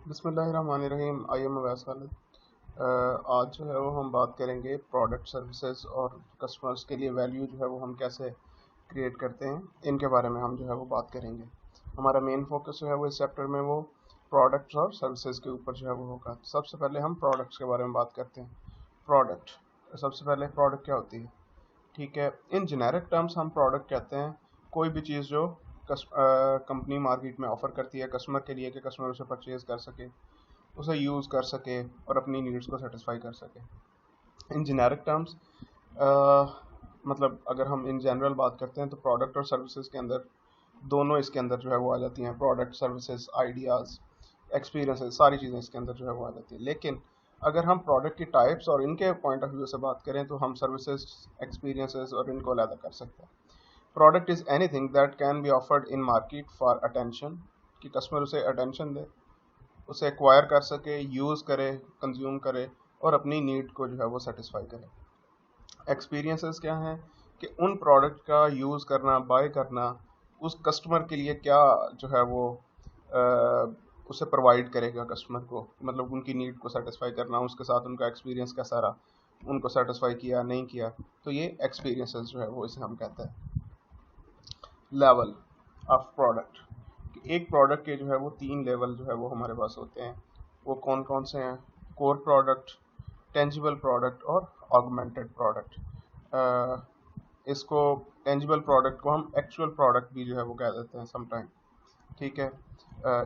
बिस्मिल्लाहिर्रहमानिर्रहीम। I am Awais Khalid. आज जो है वो हम बात करेंगे प्रोडक्ट सर्विसेज और कस्टमर्स के लिए वैल्यू जो है वो हम कैसे क्रिएट करते हैं, इनके बारे में हम जो है वो बात करेंगे। हमारा मेन फोकस जो है वो इस चैप्टर में वो प्रोडक्ट्स और सर्विसेज के ऊपर जो है वो होगा। तो सबसे पहले हम प्रोडक्ट्स के बारे में बात करते हैं। प्रोडक्ट, सबसे पहले प्रोडक्ट क्या होती है? ठीक है, इन जेनेरिक टर्म्स हम प्रोडक्ट कहते हैं कोई भी चीज़ जो कंपनी मार्केट में ऑफर करती है कस्टमर के लिए कि कस्टमर उसे परचेज कर सके, उसे यूज़ कर सके और अपनी नीड्स को सेटिस्फाई कर सके। इन जेनेरिक टर्म्स, मतलब अगर हम इन जनरल बात करते हैं तो प्रोडक्ट और सर्विसेज के अंदर दोनों इसके अंदर जो है वो आ जाती हैं। प्रोडक्ट, सर्विसेज, आइडियाज़, एक्सपीरियंसेस, सारी चीज़ें इसके अंदर जो है वो आ जाती है। लेकिन अगर हम प्रोडक्ट की टाइप्स और इनके पॉइंट ऑफ व्यू से बात करें तो हम सर्विसेज, एक्सपीरियंसेस और इनको अलग कर सकते हैं। Product is anything that can be offered in market for attention, कि कस्टमर उसे अटेंशन दे, उसे एक्वायर कर सके, यूज़ करे, कंज्यूम करे और अपनी नीड को जो है वो सेटिस्फाई करे। एक्सपीरियंसेस क्या हैं कि उन प्रोडक्ट का यूज़ करना, बाय करना उस कस्टमर के लिए क्या जो है वो उसे प्रोवाइड करेगा कस्टमर को, मतलब उनकी नीड को सेटिस्फाई करना, उसके साथ उनका एक्सपीरियंस कैसा रहा, उनको सेटिस्फाई किया नहीं किया, तो ये एक्सपीरियंसेस जो है वो इसे हम कहते हैं। लेवल ऑफ प्रोडक्ट, एक प्रोडक्ट के जो है वो 3 लेवल जो है वो हमारे पास होते हैं। वो कौन कौन से हैं? कोर प्रोडक्ट, टेंजिबल प्रोडक्ट और ऑगमेंटेड प्रोडक्ट। इसको टेंजिबल प्रोडक्ट को हम एक्चुअल प्रोडक्ट भी जो है वो कह देते हैं समटाइम। ठीक है,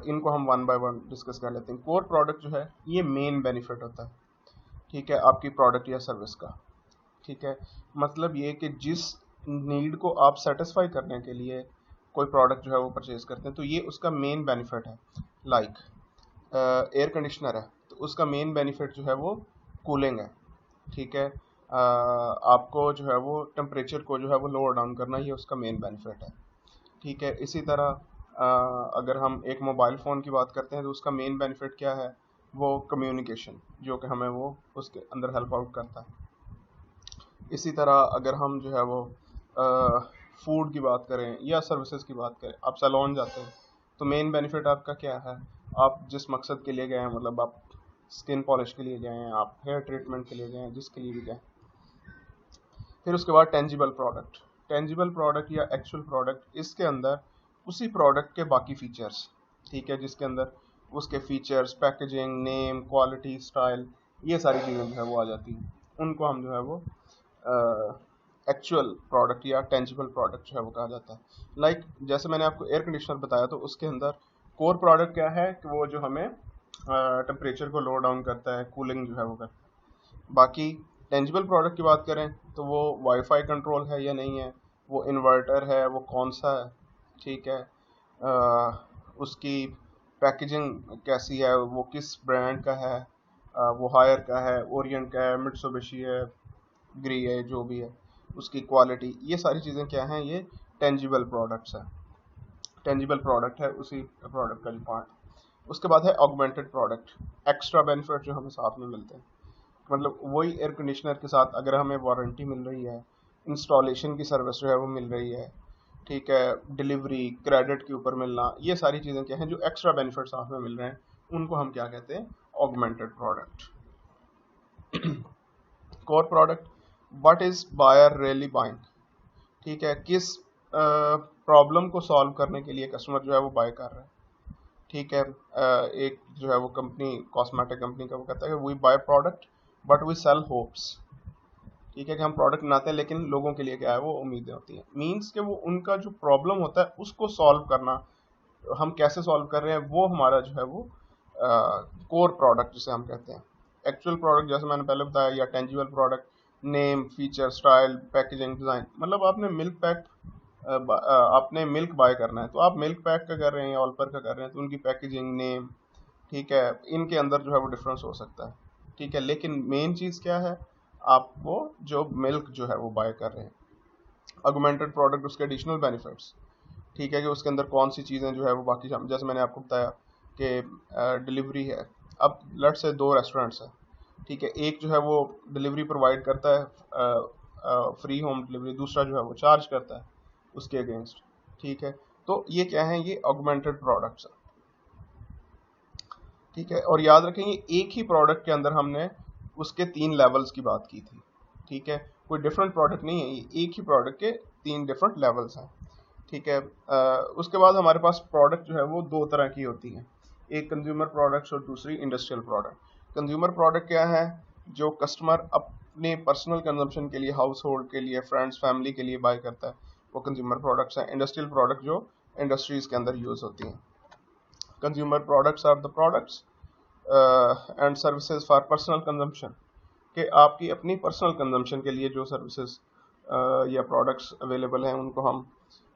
इनको हम वन बाय वन डिस्कस कर लेते हैं। कोर प्रोडक्ट जो है ये मेन बेनिफिट होता है, ठीक है, आपकी प्रोडक्ट या सर्विस का। ठीक है, मतलब ये कि जिस नीड को आप सेटिस्फाई करने के लिए कोई प्रोडक्ट जो है वो परचेज करते हैं तो ये उसका मेन बेनिफिट है। लाइक एयर कंडीशनर है तो उसका मेन बेनिफिट जो है वो कूलिंग है। ठीक है, आपको जो है वो टेम्परेचर को जो है वो लोअर डाउन करना, ये उसका मेन बेनिफिट है। ठीक है, इसी तरह अगर हम एक मोबाइल फ़ोन की बात करते हैं तो उसका मेन बेनिफिट क्या है? वो कम्युनिकेशन, जो कि हमें वो उसके अंदर हेल्प आउट करता है। इसी तरह अगर हम जो है वो फूड की बात करें या सर्विसेज की बात करें, आप सैलून जाते हैं तो मेन बेनिफिट आपका क्या है? आप जिस मकसद के लिए गए हैं, मतलब आप स्किन पॉलिश के लिए गए हैं, आप हेयर ट्रीटमेंट के लिए गए हैं, जिसके लिए भी गए। फिर उसके बाद टेंजिबल प्रोडक्ट, टेंजिबल प्रोडक्ट या एक्चुअल प्रोडक्ट, इसके अंदर उसी प्रोडक्ट के बाकी फीचर्स, ठीक है, जिसके अंदर उसके features, packaging, name, quality, style, ये सारी चीज़ें जो है वो आ जाती हैं। उनको हम जो है वो एक्चुअल प्रोडक्ट या टेंजिबल प्रोडक्ट जो है वो कहा जाता है। लाइक जैसे मैंने आपको एयर कंडीशनर बताया तो उसके अंदर कोर प्रोडक्ट क्या है कि वो जो हमें टेम्परेचर को लो डाउन करता है, कूलिंग जो है वो करता है। बाकी टेंजिबल प्रोडक्ट की बात करें तो वो वाईफाई कंट्रोल है या नहीं है, वो इन्वर्टर है, वो कौन सा है, ठीक है, उसकी पैकेजिंग कैसी है, वो किस ब्रांड का है, वो हायर का है, ओरिएंट का है, मिट्सुबिशी है, ग्री है, जो भी है, उसकी क्वालिटी, ये सारी चीज़ें क्या हैं? ये टेंजिबल प्रोडक्ट्स हैं। टेंजिबल प्रोडक्ट है उसी प्रोडक्ट का जो पार्ट। उसके बाद है ऑगमेंटेड प्रोडक्ट, एक्स्ट्रा बेनिफिट जो हमें साथ में मिलते हैं। मतलब वही एयर कंडीशनर के साथ अगर हमें वारंटी मिल रही है, इंस्टॉलेशन की सर्विस जो है वो मिल रही है, ठीक है, डिलीवरी, क्रेडिट के ऊपर मिलना, ये सारी चीज़ें क्या हैं जो एक्स्ट्रा बेनिफिट साथ में मिल रहे हैं, उनको हम क्या कहते हैं? Augmented product. Core product, what is buyer really buying, ठीक है, किस प्रॉब्लम को सॉल्व करने के लिए कस्टमर जो है वो बाय कर रहा है। ठीक है, एक जो है वो कंपनी, कॉस्मेटिक कंपनी का, वो कहता है कि we buy product but we sell hopes. ठीक है, कि हम प्रोडक्ट बनाते हैं लेकिन लोगों के लिए क्या है वो उम्मीदें होती हैं। मीन्स कि वो उनका जो प्रॉब्लम होता है उसको सॉल्व करना, हम कैसे सॉल्व कर रहे हैं, वो हमारा जो है वो कोर प्रोडक्ट जिसे हम कहते हैं। एक्चुअल प्रोडक्ट जैसे मैंने पहले बताया, या tangible product, name, feature, style, packaging, design. मतलब आपने मिल्क पैक, आपने मिल्क बाय करना है तो आप मिल्क पैक का कर रहे हैं या ऑलपर का कर रहे हैं तो उनकी पैकेजिंग, नेम, ठीक है, इनके अंदर जो है वो डिफरेंस हो सकता है। ठीक है, लेकिन मेन चीज़ क्या है? आप वो जो मिल्क जो है वो बाय कर रहे हैं। ऑगमेंटेड प्रोडक्ट, उसके एडिशनल बेनिफिट्स, ठीक है, कि उसके अंदर कौन सी चीज़ें जो है वो बाकी जैसे मैंने आपको बताया कि डिलीवरी है। अब लेट से 2 रेस्टोरेंट्स हैं, ठीक है, एक जो है वो डिलीवरी प्रोवाइड करता है फ्री होम डिलीवरी, दूसरा जो है वो चार्ज करता है उसके अगेंस्ट। ठीक है, तो ये क्या है? ये ऑगमेंटेड प्रोडक्ट्स हैं। ठीक है, और याद रखेंगे एक ही प्रोडक्ट के अंदर हमने उसके 3 लेवल्स की बात की थी। ठीक है, कोई डिफरेंट प्रोडक्ट नहीं है, ये एक ही प्रोडक्ट के 3 डिफरेंट लेवल्स हैं। ठीक है, उसके बाद हमारे पास प्रोडक्ट जो है वो 2 तरह की होती हैं, एक कंज्यूमर प्रोडक्ट्स और दूसरी इंडस्ट्रियल प्रोडक्ट। कंज्यूमर प्रोडक्ट क्या है? जो कस्टमर अपने पर्सनल कंजम्पशन के लिए, हाउस होल्ड के लिए, फ्रेंड्स फैमिली के लिए बाय करता है, वो कंज्यूमर प्रोडक्ट्स हैं। इंडस्ट्रियल प्रोडक्ट जो इंडस्ट्रीज के अंदर यूज होती हैं। Consumer products are the products and services for personal consumption, कि आपकी अपनी पर्सनल कंजम्पशन के लिए जो सर्विसेज या प्रोडक्ट्स अवेलेबल हैं उनको हम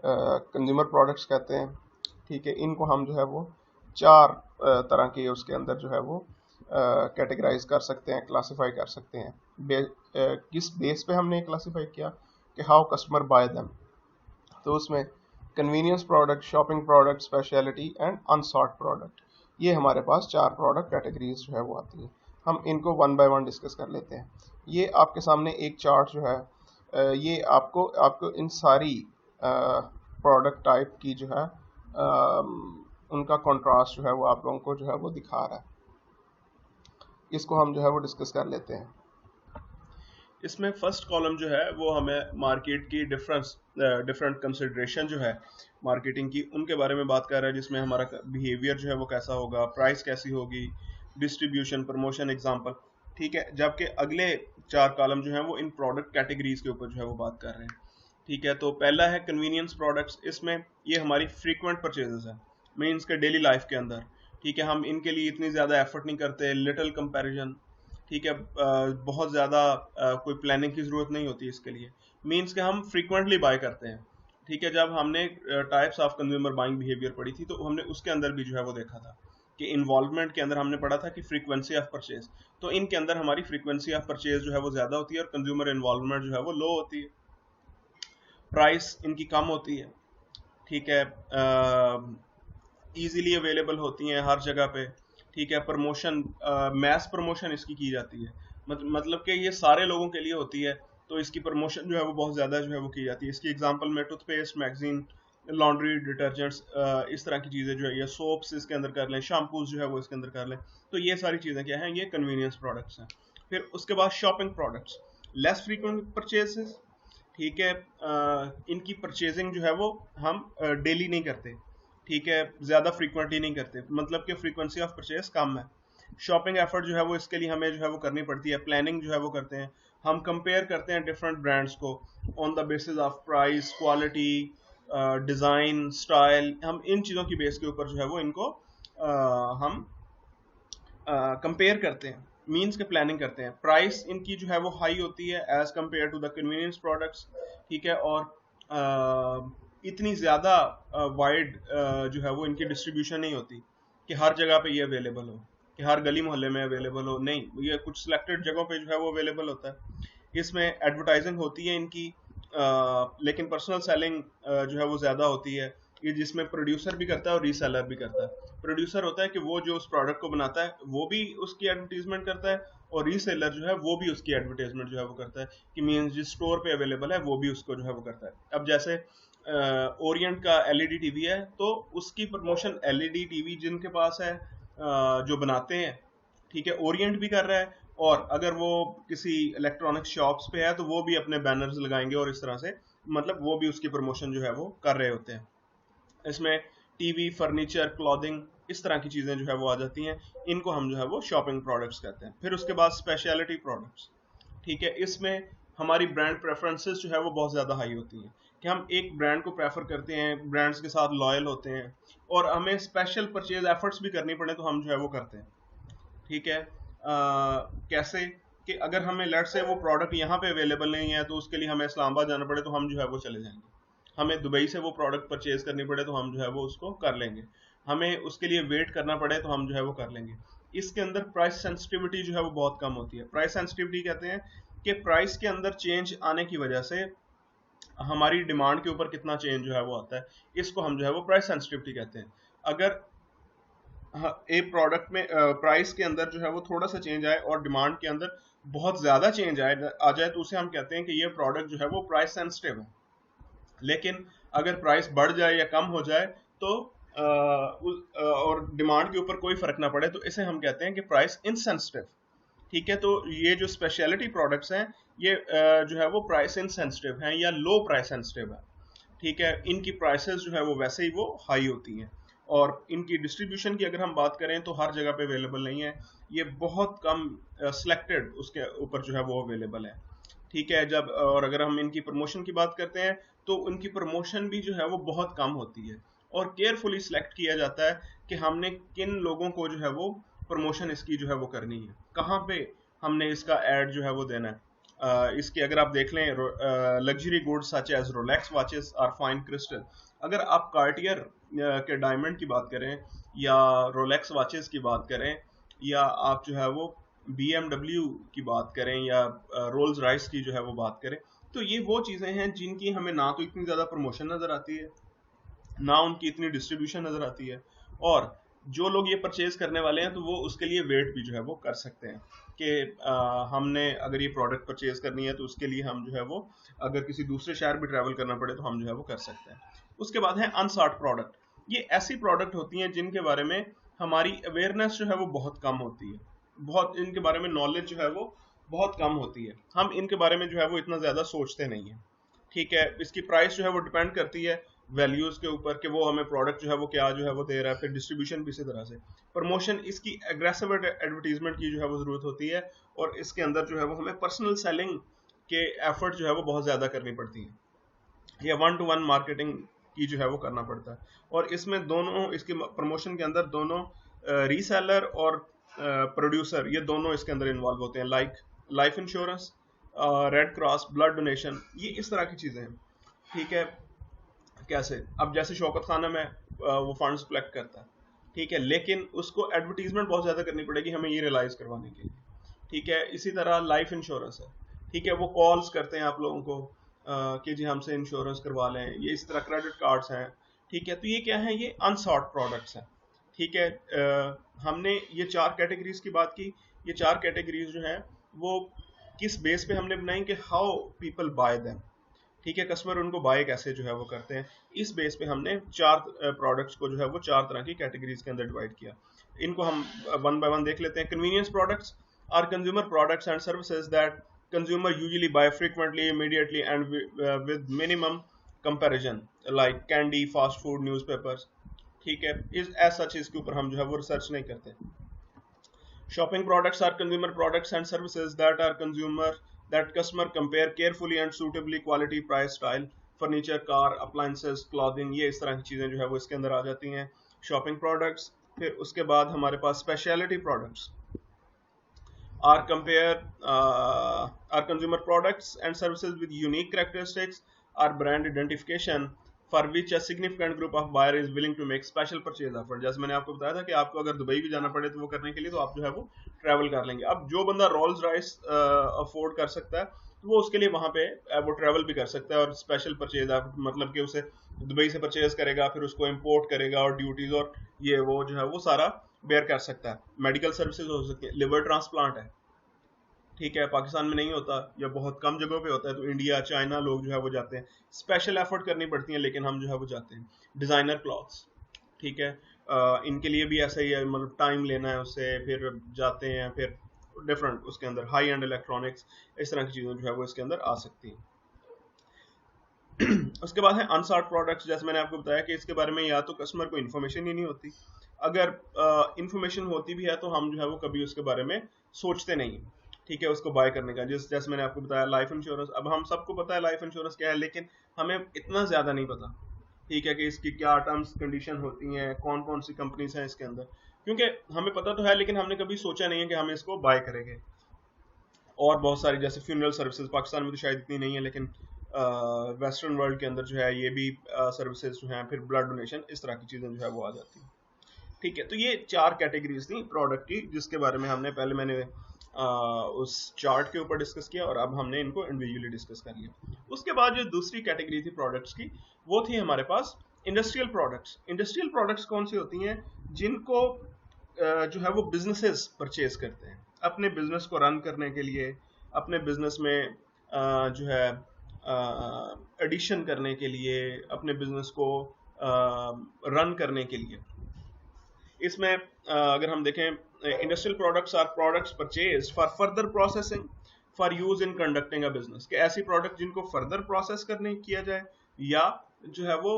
कंज्यूमर प्रोडक्ट्स कहते हैं। ठीक है, इनको हम जो है वो 4 तरह के उसके अंदर जो है वो कैटेगराइज कर सकते हैं, क्लासिफाई कर सकते हैं। किस बेस पे हमने क्लासिफाई किया कि हाउ कस्टमर बाय देम, तो उसमें convenience product, shopping product, speciality and अनसॉर्ट product, ये हमारे पास 4 प्रोडक्ट कैटेगरीज जो है वो आती हैं। हम इनको वन बाय वन डिस्कस कर लेते हैं। ये आपके सामने एक चार्ट जो है ये आपको इन सारी प्रोडक्ट टाइप की जो है उनका कंट्रास्ट जो है वो आप लोगों को जो है वो दिखा रहा है। इसको हम जो है वो डिस्कस कर लेते हैं। इसमें फर्स्ट कॉलम जो है वो हमें मार्केट की डिफरेंट कंसिडरेशन जो है मार्केटिंग की, उनके बारे में बात कर रहा है, जिसमें हमारा बिहेवियर जो है वो कैसा होगा, प्राइस कैसी होगी, डिस्ट्रीब्यूशन, प्रमोशन, एग्जांपल। ठीक है, जबकि अगले 4 कॉलम जो है वो इन प्रोडक्ट कैटेगरीज के ऊपर जो है वो बात कर रहे हैं। ठीक है, तो पहला है कन्वीनियंस प्रोडक्ट्स। इसमें ये हमारी फ्रीक्वेंट परचेजेस है, मीन्स के डेली लाइफ के अंदर। ठीक है, हम इनके लिए इतनी ज़्यादा एफर्ट नहीं करते, लिटिल कंपैरिजन। ठीक है, बहुत ज़्यादा कोई प्लानिंग की ज़रूरत नहीं होती इसके लिए, मीन्स कि हम फ्रीक्वेंटली बाय करते हैं। ठीक है, जब हमने types of consumer buying behaviour पढ़ी थी तो हमने उसके अंदर भी जो है वो देखा था कि इन्वॉल्वमेंट के अंदर हमने पढ़ा था कि फ्रीक्वेंसी ऑफ परचेज, तो इनके अंदर हमारी फ्रीक्वेंसी ऑफ परचेज जो है वो ज़्यादा होती है और कंज्यूमर इन्वॉल्वमेंट जो है वो लो होती है। प्राइस इनकी कम होती है। ठीक है, ईजिली अवेलेबल होती हैं हर जगह पे। ठीक है, प्रमोशन, मैस प्रमोशन इसकी की जाती है, मतलब कि ये सारे लोगों के लिए होती है, तो इसकी प्रमोशन जो है वो बहुत ज़्यादा जो है वो की जाती है। इसकी एग्जांपल में टूथपेस्ट, मैगजीन, लॉन्ड्री डिटर्जेंट्स, इस तरह की चीज़ें जो है, ये सोप्स इसके अंदर कर लें, शैम्पूज जो है वो इसके अंदर कर लें, तो ये सारी चीज़ें क्या हैं, ये कन्वीनियंस प्रोडक्ट्स हैं। फिर उसके बाद shopping products, less frequent purchases. ठीक है, इनकी परचेजिंग जो है वो हम डेली नहीं करते। ठीक है, ज़्यादा फ्रीक्वेंटली नहीं करते, मतलब कि फ्रीक्वेंसी ऑफ परचेज कम है। शॉपिंग एफर्ट जो है वो इसके लिए हमें जो है वो करनी पड़ती है, प्लानिंग जो है वो करते हैं, हम कंपेयर करते हैं डिफरेंट ब्रांड्स को on the basis of price, quality, design, style. हम इन चीज़ों की बेस के ऊपर जो है वो इनको हम कंपेयर करते हैं, मीन्स के प्लानिंग करते हैं। प्राइस इनकी जो है वो हाई होती है as compare to the convenience products. ठीक है, और इतनी ज़्यादा वाइड जो है वो इनकी डिस्ट्रीब्यूशन नहीं होती कि हर जगह पे ये अवेलेबल हो, कि हर गली मोहल्ले में अवेलेबल हो, नहीं, ये कुछ सिलेक्टेड जगहों पे जो है वो अवेलेबल होता है। इसमें एडवर्टाइजिंग होती है इनकी, लेकिन पर्सनल सेलिंग जो है वो ज़्यादा होती है, ये जिसमें प्रोड्यूसर भी करता है और रीसेलर भी करता है। प्रोड्यूसर होता है कि वो जो उस प्रोडक्ट को बनाता है वो भी उसकी एडवर्टीजमेंट करता है, और रीसेलर जो है वो भी उसकी एडवर्टाइजमेंट जो है वो करता है, कि मीन्स जिस स्टोर पे अवेलेबल है वो भी उसको जो है वो करता है। अब जैसे ओरिएंट का एलईडी टीवी है, तो उसकी प्रमोशन एलईडी टीवी जिनके पास है जो बनाते हैं, ठीक है, ओरिएंट भी कर रहा है, और अगर वो किसी इलेक्ट्रॉनिक शॉप्स पे है तो वो भी अपने बैनर्स लगाएंगे, और इस तरह से मतलब वो भी उसकी प्रमोशन जो है वो कर रहे होते हैं। इसमें टीवी, फर्नीचर, क्लॉथिंग, इस तरह की चीज़ें जो है वो आ जाती हैं, इनको हम जो है वो शॉपिंग प्रोडक्ट्स कहते हैं। फिर उसके बाद स्पेशलिटी प्रोडक्ट्स। ठीक है, इसमें हमारी ब्रांड प्रेफरेंसेस जो है वो बहुत ज़्यादा हाई होती हैं, कि हम एक ब्रांड को प्रेफर करते हैं, ब्रांड्स के साथ लॉयल होते हैं, और हमें स्पेशल परचेज एफर्ट्स भी करनी पड़े तो हम जो है वो करते हैं। ठीक है, कैसे कि अगर हमें लेट से वो प्रोडक्ट यहाँ पे अवेलेबल नहीं है तो उसके लिए हमें इस्लामाबाद जाना पड़े तो हम जो है वो चले जाएंगे, हमें दुबई से वो प्रोडक्ट परचेज करनी पड़े तो हम जो है वो उसको कर लेंगे, हमें उसके लिए वेट करना पड़े तो हम जो है वो कर लेंगे। इसके अंदर प्राइस सेंसिटिविटी जो है वो बहुत कम होती है। प्राइस सेंसिटिविटी कहते हैं कि प्राइस के अंदर चेंज आने की वजह से हमारी डिमांड के ऊपर कितना चेंज जो है वो आता है, इसको हम जो है वो प्राइस सेंसिटिविटी कहते हैं। अगर एक प्रोडक्ट में प्राइस के अंदर जो है वो थोड़ा सा चेंज आए और डिमांड के अंदर बहुत ज़्यादा चेंज आ जाए तो उसे हम कहते हैं कि ये प्रोडक्ट जो है वो प्राइस सेंसिटिव है। लेकिन अगर प्राइस बढ़ जाए या कम हो जाए तो और डिमांड के ऊपर कोई फर्क ना पड़े, तो इसे हम कहते हैं कि प्राइस इनसेंसिटिव। ठीक है, तो ये जो स्पेशलिटी प्रोडक्ट्स हैं ये जो है वो प्राइस इनसेंसिटिव हैं या लो प्राइस सेंसिटिव है। ठीक है, इनकी प्राइसेस जो है वो वैसे ही वो हाई होती हैं, और इनकी डिस्ट्रीब्यूशन की अगर हम बात करें तो हर जगह पे अवेलेबल नहीं है, ये बहुत कम सिलेक्टेड उसके ऊपर जो है वो अवेलेबल है। ठीक है, जब और अगर हम इनकी प्रमोशन की बात करते हैं तो उनकी प्रमोशन भी जो है वो बहुत कम होती है, और केयरफुली सिलेक्ट किया जाता है कि हमने किन लोगों को जो है वो प्रमोशन इसकी जो है वो करनी है, कहाँ पे हमने इसका एड जो है वो देना है। इसके अगर आप देख लें, luxury goods such as Rolex watches are fine crystal, अगर आप कार्टियर के डायमंड की बात करें या रोलेक्स वॉचेस की बात करें, या आप जो है वो BMW की बात करें या रोल्स रॉयस की जो है वो बात करें, तो ये वो चीज़ें हैं जिनकी हमें ना तो इतनी ज़्यादा प्रमोशन नज़र आती है, ना उनकी इतनी डिस्ट्रीब्यूशन नज़र आती है, और जो लोग ये परचेज करने वाले हैं तो वो उसके लिए वेट भी जो है वो कर सकते हैं कि हमने अगर ये प्रोडक्ट परचेज करनी है तो उसके लिए हम जो है वो अगर किसी दूसरे शहर भी ट्रैवल करना पड़े तो हम जो है वो कर सकते हैं। उसके बाद है अनसॉट प्रोडक्ट। ये ऐसी प्रोडक्ट होती हैं जिनके बारे में हमारी अवेयरनेस जो है वो बहुत कम होती है, बहुत इनके बारे में नॉलेज जो है वो बहुत कम होती है, हम इनके बारे में जो है वो इतना ज़्यादा सोचते नहीं है। ठीक है, इसकी प्राइस जो है वो डिपेंड करती है वैल्यूज के ऊपर कि वो हमें प्रोडक्ट जो है वो क्या जो है वो दे रहा है, फिर डिस्ट्रीब्यूशन भी इसी तरह से। प्रमोशन, इसकी एग्रेसिव एडवर्टीजमेंट की जो है वो जरूरत होती है, और इसके अंदर जो है वो हमें पर्सनल सेलिंग के एफर्ट जो है वो बहुत ज़्यादा करनी पड़ती है, या वन टू वन मार्केटिंग की जो है वो करना पड़ता है। और इसमें दोनों, इसके प्रमोशन के अंदर दोनों रीसेलर और प्रोड्यूसर, ये दोनों इसके अंदर इन्वॉल्व होते हैं, like life insurance, red cross, blood donation, ये इस तरह की चीज़ें हैं। ठीक है, कैसे, अब जैसे शौकत खानम है, वो फंड्स कलेक्ट करता है, ठीक है, लेकिन उसको एडवर्टीजमेंट बहुत ज़्यादा करनी पड़ेगी हमें ये रियलाइज़ करवाने के लिए। ठीक है, इसी तरह लाइफ इंश्योरेंस है, ठीक है, वो कॉल्स करते हैं आप लोगों को कि जी हमसे इंश्योरेंस करवा लें, ये इस तरह क्रेडिट कार्ड्स हैं। ठीक है, तो ये क्या है, ये अनसॉर्ट प्रोडक्ट्स हैं। ठीक है, हमने ये चार कैटेगरीज की बात की, ये चार कैटेगरीज जो है वो किस बेस पे हमने बनाई कि हाउ पीपल बाय देम। ठीक है, कस्टमर उनको बाय कैसे जो है वो करते हैं, इस बेस पे हमने चार प्रोडक्ट्स को जो है वो चार तरह की कैटेगरीज के अंदर डिवाइड किया। इनको हम वन बाय वन देख लेते हैं। Convenience products are consumer products and services that consumer usually buy frequently, immediately and with minimum comparison, like candy, fast food, newspapers. ठीक है, इस एज सच इसके ऊपर हम जो है वो रिसर्च नहीं करते। Shopping products are consumer products and services that are consumer that customer compare carefully and suitably quality, price, style, furniture, car, appliances, clothing, ये इस तरह की चीज़ें जो है वो इसके अंदर आ जाती हैं शॉपिंग प्रोडक्ट्स। फिर उसके बाद हमारे पास speciality products are compare are consumer products and services with unique characteristics or brand identification for which a significant group of buyer is willing to make special purchase offer। जैसे मैंने आपको बताया था कि आपको अगर दुबई भी जाना पड़े तो वो करने के लिए तो आप जो है वो ट्रैवल कर लेंगे। अब जो बंदा रोल्स रॉयस अफोर्ड कर सकता है तो वो उसके लिए वहाँ पे वो ट्रैवल भी कर सकता है, और स्पेशल परचेज मतलब कि उसे दुबई से परचेज करेगा, फिर उसको इम्पोर्ट करेगा और ड्यूटीज और ये वो जो है वो सारा बेयर कर सकता है। मेडिकल सर्विसेज हो सकती है, लिवर ट्रांसप्लांट है, ठीक है, पाकिस्तान में नहीं होता या बहुत कम जगहों पे होता है, तो इंडिया, चाइना लोग जो है वो जाते हैं, स्पेशल एफर्ट करनी पड़ती है लेकिन हम जो है वो जाते हैं। डिज़ाइनर क्लॉथ्स, ठीक है, इनके लिए भी ऐसा ही है, मतलब टाइम लेना है उससे, फिर जाते हैं, फिर डिफरेंट उसके अंदर हाई एंड इलेक्ट्रॉनिक्स, इस तरह की चीज़ें जो है वो इसके अंदर आ सकती हैं। उसके बाद है अनसॉर्ट प्रोडक्ट्स। जैसे मैंने आपको बताया कि इसके बारे में या तो कस्टमर को इन्फॉर्मेशन ही नहीं होती, अगर इन्फॉर्मेशन होती भी है तो हम जो है वो कभी उसके बारे में सोचते नहीं। ठीक है, उसको बाय करने का, जैसे मैंने आपको बताया लाइफ इंश्योरेंस, अब हम सबको पता है लाइफ इंश्योरेंस क्या है, लेकिन हमें इतना ज़्यादा नहीं पता, ठीक है, कि इसकी क्या टर्म्स कंडीशन होती हैं, कौन कौन सी कंपनीज हैं इसके अंदर, क्योंकि हमें पता तो है लेकिन हमने कभी सोचा नहीं है कि हम इसको बाय करेंगे। और बहुत सारी जैसे फ्यूनरल सर्विसेज, पाकिस्तान में तो शायद इतनी नहीं है लेकिन वेस्टर्न वर्ल्ड के अंदर जो है ये भी सर्विसेज जो हैं, फिर ब्लड डोनेशन, इस तरह की चीज़ें जो है वो आ जाती हैं। ठीक है, तो ये चार कैटेगरीज थी प्रोडक्ट की जिसके बारे में हमने पहले मैंने उस चार्ट के ऊपर डिस्कस किया, और अब हमने इनको इंडिविजुअली डिस्कस कर लिया। उसके बाद जो दूसरी कैटेगरी थी प्रोडक्ट्स की, वो थी हमारे पास इंडस्ट्रियल प्रोडक्ट्स। इंडस्ट्रियल प्रोडक्ट्स कौन सी होती हैं, जिनको जो है वो बिजनेसेस परचेज करते हैं अपने बिजनेस को रन करने के लिए, अपने बिजनेस में जो है एडिशन करने के लिए, अपने बिजनेस को रन करने के लिए। इसमें अगर हम देखें, industrial products are products purchase for further processing for use in conducting a business, कि ऐसी प्रोडक्ट जिनको फर्दर प्रोसेस करने किया जाए या जो है वो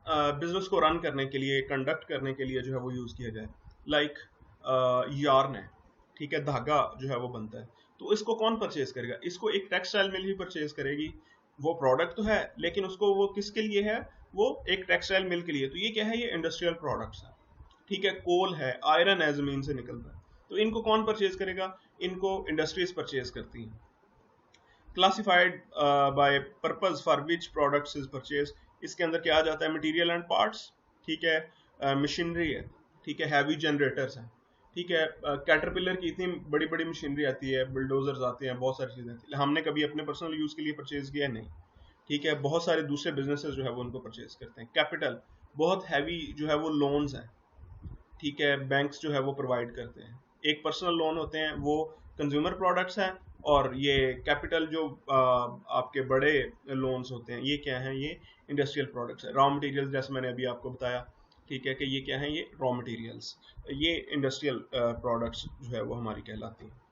बिजनेस को रन करने के लिए, कंडक्ट करने के लिए जो है वो यूज किया जाए। लाइक यार्न है, ठीक है, धागा जो है वो बनता है, तो इसको कौन परचेज करेगा? इसको एक टेक्सटाइल मिल ही परचेज करेगी। वो प्रोडक्ट तो है लेकिन उसको वो किसके लिए है? वो एक टेक्सटाइल मिल के लिए। तो ये क्या है? ये इंडस्ट्रियल प्रोडक्ट्स है, ठीक है। कोल है, आयरन है, जमीन से निकलता है, तो इनको कौन परचेज करेगा? इनको इंडस्ट्रीज परचेज करती हैं। Classified by purpose for which products is purchase, इसके अंदर क्या आ जाता है? मटेरियल एंड पार्ट्स, ठीक है, मशीनरी है, ठीक है, हैवी जनरेटर्स हैं, ठीक है। कैटरपिलर की इतनी बड़ी बड़ी मशीनरी आती है, बुलडोजर्स आते हैं, बहुत सारी चीजें आती है। हमने कभी अपने पर्सनल यूज के लिए परचेज किया? नहीं, ठीक है। बहुत सारे दूसरे बिजनेसेस जो है वो उनको परचेज करते हैं। कैपिटल, बहुत हैवी जो है वो लोन्स हैं, ठीक है, बैंक्स जो है वो प्रोवाइड करते हैं। एक पर्सनल लोन होते हैं, वो कंज्यूमर प्रोडक्ट्स हैं, और ये कैपिटल जो आपके बड़े लोन्स होते हैं, ये क्या हैं? ये इंडस्ट्रियल प्रोडक्ट्स है। रॉ मटेरियल्स, जैसे मैंने अभी आपको बताया, ठीक है, कि ये क्या है? ये रॉ मटेरियल्स, ये इंडस्ट्रियल प्रोडक्ट्स जो है वो हमारी कहलाती हैं।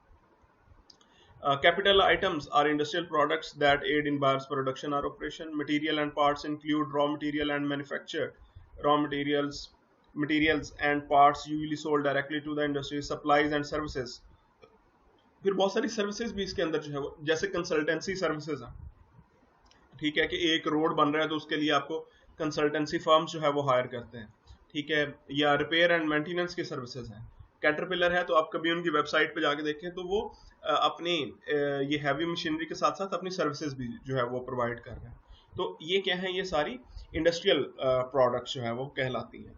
Capital items are industrial products that aid in buyer's production or operation. Material and parts include raw material and manufactured raw materials and parts usually sold directly to the industry. Supplies and services, फिर बहुत सारी services भी इसके अंदर जो है वो, जैसे कंसल्टेंसी सर्विसेज हैं, ठीक है, कि एक रोड बन रहा है तो उसके लिए आपको कंसल्टेंसी फर्म्स जो है वो हायर करते हैं, ठीक है। या रिपेयर एंड मेंटेनेंस की सर्विसेज हैं। कैटरपिलर है तो आप कभी उनकी वेबसाइट पे जाके देखें तो वो अपनी ये हैवी मशीनरी के साथ साथ अपनी सर्विसेज भी जो है वो प्रोवाइड कर रहे हैं। तो ये क्या है? ये सारी इंडस्ट्रियल प्रोडक्ट्स जो है वो कहलाती हैं।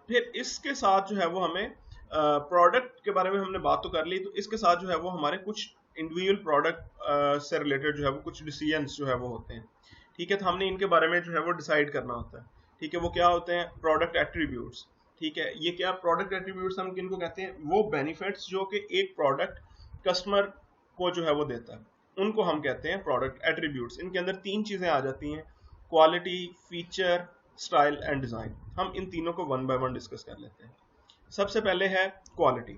फिर इसके साथ जो है वो हमें प्रोडक्ट के बारे में हमने बात तो कर ली, तो इसके साथ जो है वो हमारे कुछ इंडिविजुअल प्रोडक्ट से रिलेटेड जो है वो कुछ डिसीजंस जो है वो होते हैं, ठीक है। तो हमने इनके बारे में जो है वो डिसाइड करना होता है, ठीक है। वो क्या होते हैं? प्रोडक्ट एट्रीब्यूट्स, ठीक है। ये क्या प्रोडक्ट एट्रीब्यूट्स हम किनको कहते हैं? वो बेनिफिट्स जो कि एक प्रोडक्ट कस्टमर को जो है वो देता है, उनको हम कहते हैं प्रोडक्ट एट्रीब्यूट्स। इनके अंदर तीन चीजें आ जाती हैं: quality, feature, style and design. हम इन तीनों को वन बाय वन डिस्कस कर लेते हैं। सबसे पहले है quality.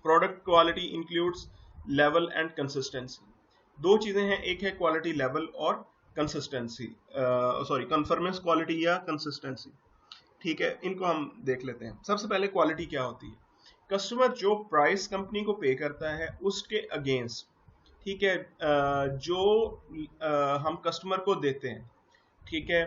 Product quality includes level and consistency. दो चीजें हैं, एक है क्वालिटी लेवल और कंसिस्टेंसी, सॉरी, कन्फर्मेंस क्वालिटी या कंसिस्टेंसी, ठीक है। इनको हम देख लेते हैं। सबसे पहले क्वालिटी क्या होती है? कस्टमर जो प्राइस कंपनी को पे करता है उसके अगेंस्ट, ठीक है, जो हम कस्टमर को देते हैं, ठीक है,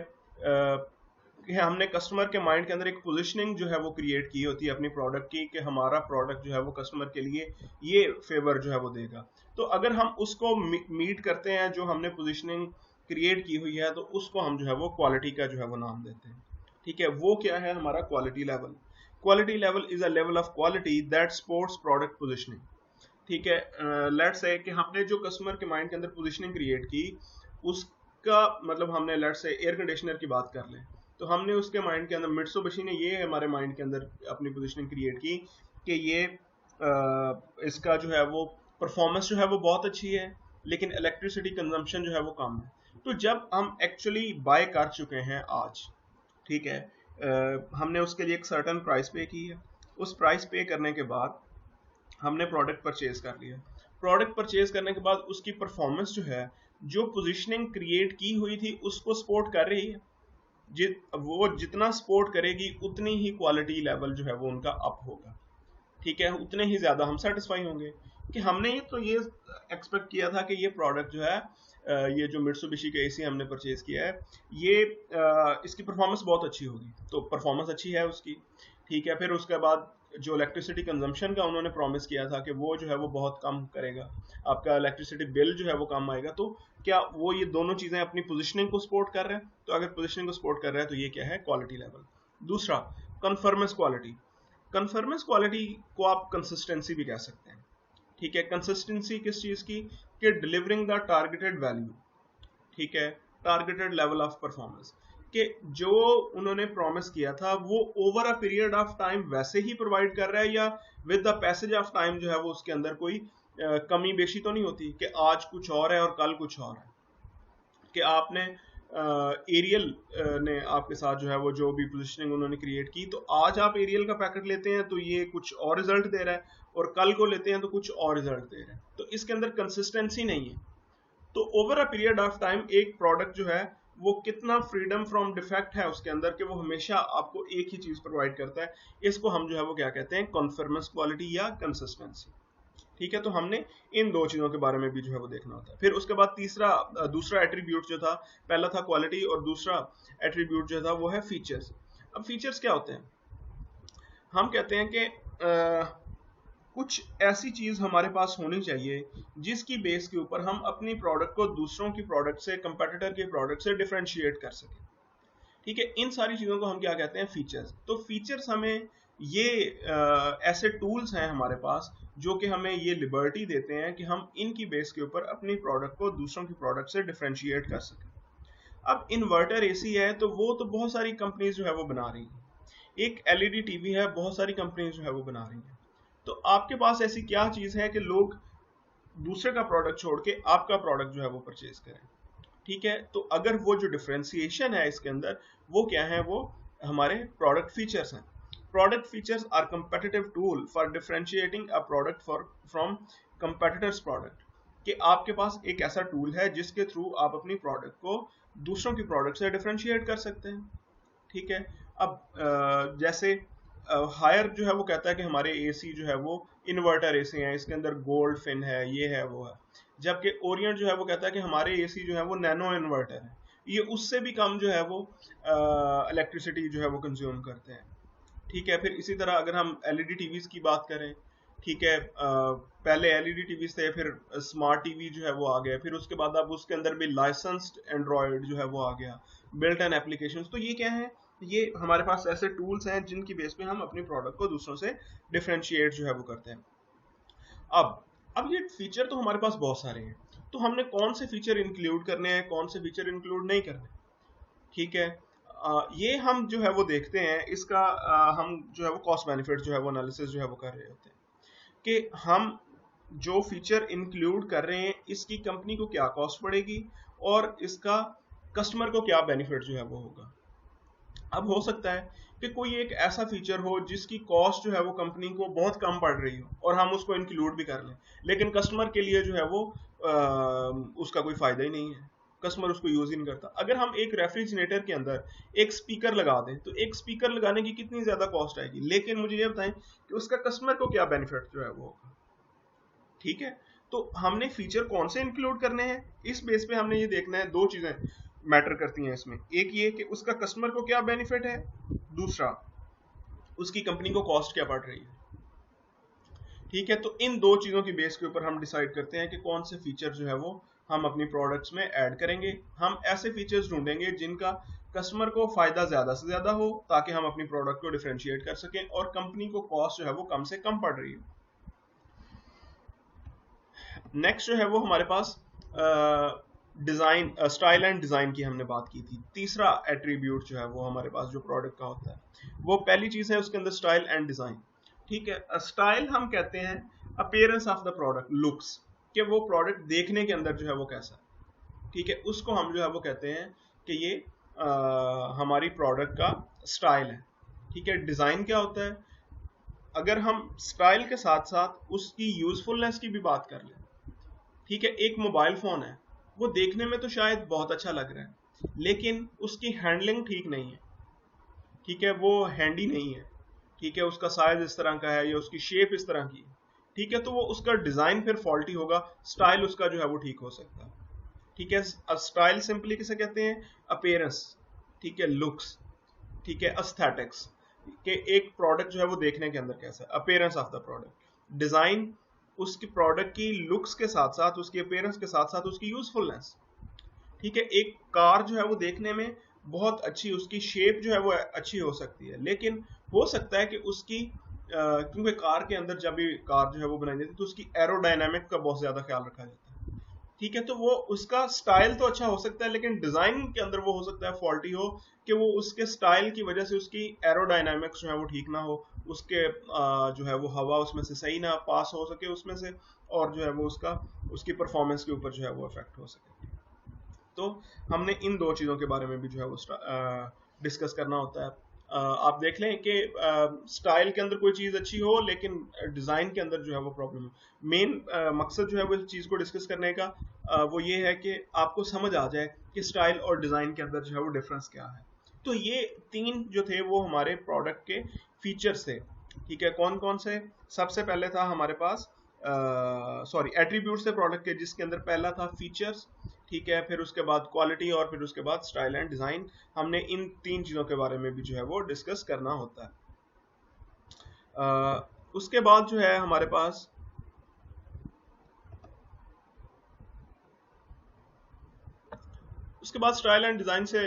हमने कस्टमर के माइंड के अंदर एक पोजीशनिंग जो है वो क्रिएट की होती है अपनी प्रोडक्ट की, कि हमारा प्रोडक्ट जो है वो कस्टमर के लिए ये फेवर जो है वो देगा। तो अगर हम उसको मीट करते हैं, जो हमने पोजीशनिंग क्रिएट की हुई है, तो उसको हम जो है वो क्वालिटी का जो है वो नाम देते हैं, ठीक है। वो क्या है? हमारा quality level. Quality level is a level of quality that supports product positioning, ठीक है। लेट्स से कि हमने जो कस्टमर के माइंड के अंदर पोजीशनिंग क्रिएट की, उसका मतलब हमने लेट्स से एयर कंडीशनर की बात कर लें, तो हमने उसके माइंड के अंदर, मित्सुबिशी ने ये हमारे माइंड के अंदर अपनी पोजीशनिंग क्रिएट की कि ये इसका जो है वो परफॉर्मेंस जो है वो बहुत अच्छी है, लेकिन इलेक्ट्रिसिटी कंजम्पशन जो है वो कम है। तो जब हम एक्चुअली बाय कर चुके हैं आज, ठीक है, हमने उसके लिए एक सर्टेन प्राइस पे की है, उस प्राइस पे करने के बाद हमने प्रोडक्ट परचेज कर लिया। प्रोडक्ट परचेज करने के बाद उसकी परफॉर्मेंस जो है, जो पोजीशनिंग क्रिएट की हुई थी उसको सपोर्ट कर रही है। वो जितना सपोर्ट करेगी उतनी ही क्वालिटी लेवल जो है वो उनका अप होगा, ठीक है, उतने ही ज्यादा हम सेटिस्फाई होंगे कि हमने ये एक्सपेक्ट किया था कि ये प्रोडक्ट जो है, ये जो मित्सुबिशी का एसी हमने परचेज किया है, ये इसकी परफॉर्मेंस बहुत अच्छी होगी। तो परफॉर्मेंस अच्छी है उसकी, ठीक है। फिर उसके बाद जो इलेक्ट्रिसिटी कंजम्पशन का उन्होंने प्रॉमिस किया था कि वो जो है वो बहुत कम करेगा, आपका इलेक्ट्रिसिटी बिल जो है वो कम आएगा। तो क्या वो ये दोनों चीजें अपनी पोजीशनिंग को सपोर्ट कर रहे हैं? तो अगर पोजीशनिंग को सपोर्ट कर रहा है तो ये क्या है? Quality level. दूसरा, कन्फर्मेंस क्वालिटी। कन्फर्मेंस क्वालिटी को आप कंसिस्टेंसी भी कह सकते हैं, ठीक है। कंसिस्टेंसी किस चीज की? कि डिलीवरिंग द टारगेटेड वैल्यू, ठीक है, टारगेटेड लेवल ऑफ परफॉर्मेंस, कि जो उन्होंने प्रॉमिस किया था वो over a period of time वैसे ही प्रोवाइड कर रहा है, या with the passage of time जो है वो उसके अंदर कोई कमी बेशी तो नहीं होती कि आज कुछ और है और कल कुछ और है। कि आपने एरियल ने आपके साथ जो है वो जो भी पोजिशनिंग उन्होंने क्रिएट की, तो आज आप एरियल का पैकेट लेते हैं तो ये कुछ और रिजल्ट दे रहा है, और कल को लेते हैं तो कुछ और रिजल्ट दे रहा है, तो इसके अंदर कंसिस्टेंसी नहीं है। तो over a period of time एक प्रोडक्ट जो है वो कितना फ्रीडम फ्रॉम डिफेक्ट है उसके अंदर कि वो हमेशा आपको एक ही चीज प्रोवाइड करता है, इसको हम जो है वो क्या कहते हैं, कॉन्फर्मेंस क्वालिटी या कंसिस्टेंसी। ठीक है, तो हमने इन दो चीजों के बारे में भी जो है वो देखना होता है। फिर उसके बाद दूसरा एट्रीब्यूट जो था, पहला था क्वालिटी और दूसरा एट्रीब्यूट जो था वो है फीचर्स। अब फीचर्स क्या होते हैं? हम कहते हैं कि कुछ ऐसी चीज हमारे पास होनी चाहिए जिसकी बेस के ऊपर हम अपनी प्रोडक्ट को दूसरों की प्रोडक्ट से, कंपेटिटर के प्रोडक्ट से डिफरेंशिएट कर सकें। ठीक है, इन सारी चीजों को हम क्या कहते हैं, फीचर्स। तो फीचर्स हमें ये ऐसे टूल्स हैं हमारे पास जो कि हमें ये लिबर्टी देते हैं कि हम इनकी बेस के ऊपर अपनी प्रोडक्ट को दूसरों की प्रोडक्ट से डिफरेंशिएट कर सकें। अब इन्वर्टर एसी है तो वो तो बहुत सारी कंपनीज जो है वो बना रही हैं, एक एलईडी टीवी है, बहुत सारी कंपनीज जो है वो बना रही हैं। तो आपके पास ऐसी क्या चीज है कि लोग दूसरे का प्रोडक्ट छोड़ के आपका प्रोडक्ट जो है वो परचेज करें? ठीक है, तो अगर वो जो डिफरेंशिएशन है इसके अंदर, वो क्या है, वो हमारे प्रोडक्ट फीचर्स हैं। Product features are competitive tool for differentiating a product for from competitors product. कि आपके पास एक ऐसा टूल है जिसके थ्रू आप अपनी प्रोडक्ट को दूसरों की प्रोडक्ट से डिफरेंशिएट कर सकते हैं। ठीक है, अब जैसे हायर जो है वो कहता है कि हमारे एसी जो है वो इन्वर्टर एसी है, इसके अंदर गोल्ड फिन है, ये है वो है। जबकि ओरिएंट जो है वो कहता है कि हमारे एसी जो है वो नैनो इन्वर्टर है, ये उससे भी कम जो है वो इलेक्ट्रिसिटी जो है वो कंज्यूम करते हैं। ठीक है, फिर इसी तरह अगर हम एलईडी टीवीज की बात करें, ठीक है, पहले एलईडी टीवीज थे, फिर स्मार्ट टीवी जो है वो आ गया, फिर उसके बाद अब उसके अंदर भी लाइसेंस्ड एंड्रॉयड जो है वो आ गया, बिल्ट इन एप्लीकेशंस। तो ये क्या है, ये हमारे पास ऐसे टूल्स हैं जिनकी बेस पे हम अपनी प्रोडक्ट को दूसरों से डिफरेंशिएट जो है वो करते हैं। अब ये फीचर तो हमारे पास बहुत सारे हैं, तो हमने कौन से फीचर इंक्लूड करने हैं, कौन से फीचर इंक्लूड नहीं करने? ठीक है, ये हम जो है वो देखते हैं, इसका हम जो है वो कॉस्ट बेनिफिट जो है वो एनालिसिस जो है वो कर रहे होते हैं कि हम जो फीचर इंक्लूड कर रहे हैं इसकी कंपनी को क्या कॉस्ट पड़ेगी और इसका कस्टमर को क्या बेनिफिट जो है वो होगा। अब हो सकता है कि कोई एक ऐसा फीचर हो जिसकी कॉस्ट जो है वो कंपनी को बहुत कम पड़ रही हो और हम उसको इंक्लूड भी कर लें, लेकिन कस्टमर के लिए जो है वो उसका कोई फायदा ही नहीं है, कस्टमर उसको यूज ही नहीं करता। अगर हम एक रेफ्रिजरेटर के अंदर एक स्पीकर लगा दें तो एक स्पीकर लगाने की कितनी ज्यादा कॉस्ट आएगी, लेकिन मुझे ये बताएं कि उसका कस्टमर को क्या बेनिफिट जो है वो होगा। ठीक है, तो हमने फीचर कौन से इंक्लूड करने हैं, इस बेस पे हमने ये देखना है। दो चीजें मैटर करती हैं इसमें, एक ये कि उसका कस्टमर को क्या बेनिफिट है, दूसरा उसकी कंपनी को कॉस्ट क्या पड़ रही है। ठीक है, तो इन दो चीजों की बेस के ऊपर हम डिसाइड करते हैं कि कौन से फीचर जो है वो हम अपनी प्रोडक्ट्स में ऐड करेंगे। हम ऐसे फीचर्स ढूंढेंगे जिनका कस्टमर को फायदा ज्यादा से ज्यादा हो, ताकि हम अपनी प्रोडक्ट को डिफरेंशिएट कर सकें और कंपनी को कॉस्ट जो है वो कम से कम पड़ रही हो। नेक्स्ट जो है वो हमारे पास डिजाइन, स्टाइल एंड डिजाइन की हमने बात की थी। तीसरा एट्रीब्यूट जो है वो हमारे पास जो प्रोडक्ट का होता है, वो पहली चीज है उसके अंदर स्टाइल एंड डिजाइन। ठीक है, स्टाइल हम कहते हैं appearance of the product, looks, कि वो प्रोडक्ट देखने के अंदर जो है वो कैसा है। ठीक है, उसको हम जो है वो कहते हैं कि ये हमारी प्रोडक्ट का स्टाइल है। ठीक है, डिजाइन क्या होता है, अगर हम स्टाइल के साथ साथ उसकी यूजफुलनेस की भी बात कर लें। ठीक है, एक मोबाइल फोन है, वो देखने में तो शायद बहुत अच्छा लग रहा है, लेकिन उसकी हैंडलिंग ठीक नहीं है। ठीक है, वो हैंडी नहीं है। ठीक है, उसका साइज इस तरह का है या उसकी शेप इस तरह की है। ठीक है, तो वो उसका डिजाइन फिर फॉल्टी होगा, स्टाइल उसका जो है वो ठीक हो सकता है। ठीक है, स्टाइल सिंपली किसे कहते हैं, अपीयरेंस। ठीक है, लुक्स। ठीक है, एस्थेटिक्स, कि एक प्रोडक्ट जो है वो देखने के अंदर कैसा है, appearance of the product. Design उसकी प्रोडक्ट की लुक्स के साथ साथ, उसकी अपीयरेंस के साथ साथ उसकी यूजफुलनेस। ठीक है, एक कार जो है वो देखने में बहुत अच्छी, उसकी शेप जो है वो अच्छी हो सकती है, लेकिन हो सकता है कि उसकी क्योंकि कार के अंदर जब भी कार जो है वो बनाई जाती है तो उसकी एरोडायनामिक का बहुत ज्यादा ख्याल रखा जाता है। ठीक है, तो वो उसका स्टाइल तो अच्छा हो सकता है, लेकिन डिजाइन के अंदर वो हो सकता है फॉल्टी हो, कि वो उसके स्टाइल की वजह से उसकी एरोडायनामिक्स जो है वो ठीक ना हो, उसके जो है वो हवा उसमें से सही ना पास हो सके उसमें से, और जो है वो उसकी परफॉर्मेंस के ऊपर जो है वो इफेक्ट हो सके। तो हमने इन दो चीज़ों के बारे में भी जो है वो डिस्कस करना होता है। आप देख लें कि स्टाइल के अंदर कोई चीज़ अच्छी हो लेकिन डिज़ाइन के अंदर जो है वो प्रॉब्लम हो। मेन मकसद जो है वो इस चीज़ को डिस्कस करने का वो ये है कि आपको समझ आ जाए कि स्टाइल और डिज़ाइन के अंदर जो है वो डिफरेंस क्या है। तो ये तीन जो थे वो हमारे प्रोडक्ट के फीचर्स थे। ठीक है, कौन कौन से? सबसे पहले था हमारे पास एट्रीब्यूट्स थे प्रोडक्ट के, जिसके अंदर पहला था फीचर्स। ठीक है, फिर उसके बाद क्वालिटी और फिर उसके बाद स्टाइल एंड डिज़ाइन। हमने इन तीन चीज़ों के बारे में भी जो है वो डिस्कस करना होता है। उसके बाद जो है हमारे पास उसके बाद स्टाइल एंड डिज़ाइन से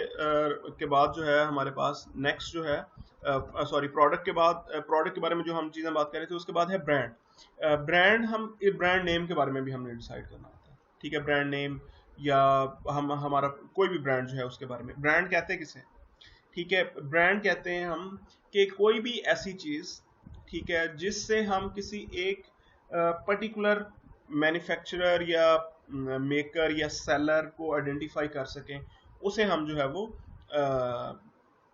के बाद जो है हमारे पास नेक्स्ट जो है प्रोडक्ट के बाद प्रोडक्ट के बारे में जो हम चीज़ें बात कर रहे थे, उसके बाद है ब्रांड। ब्रांड नेम के बारे में भी हमने डिसाइड करना होता है। ठीक है, ब्रांड नेम या हमारा कोई भी ब्रांड जो है उसके बारे में ब्रांड कहते हैं किसे? ठीक है, ब्रांड कहते हैं हम कि कोई भी ऐसी चीज़, ठीक है, जिससे हम किसी एक पर्टिकुलर मैन्युफैक्चरर या मेकर या सेलर को आइडेंटिफाई कर सकें, उसे हम जो है वो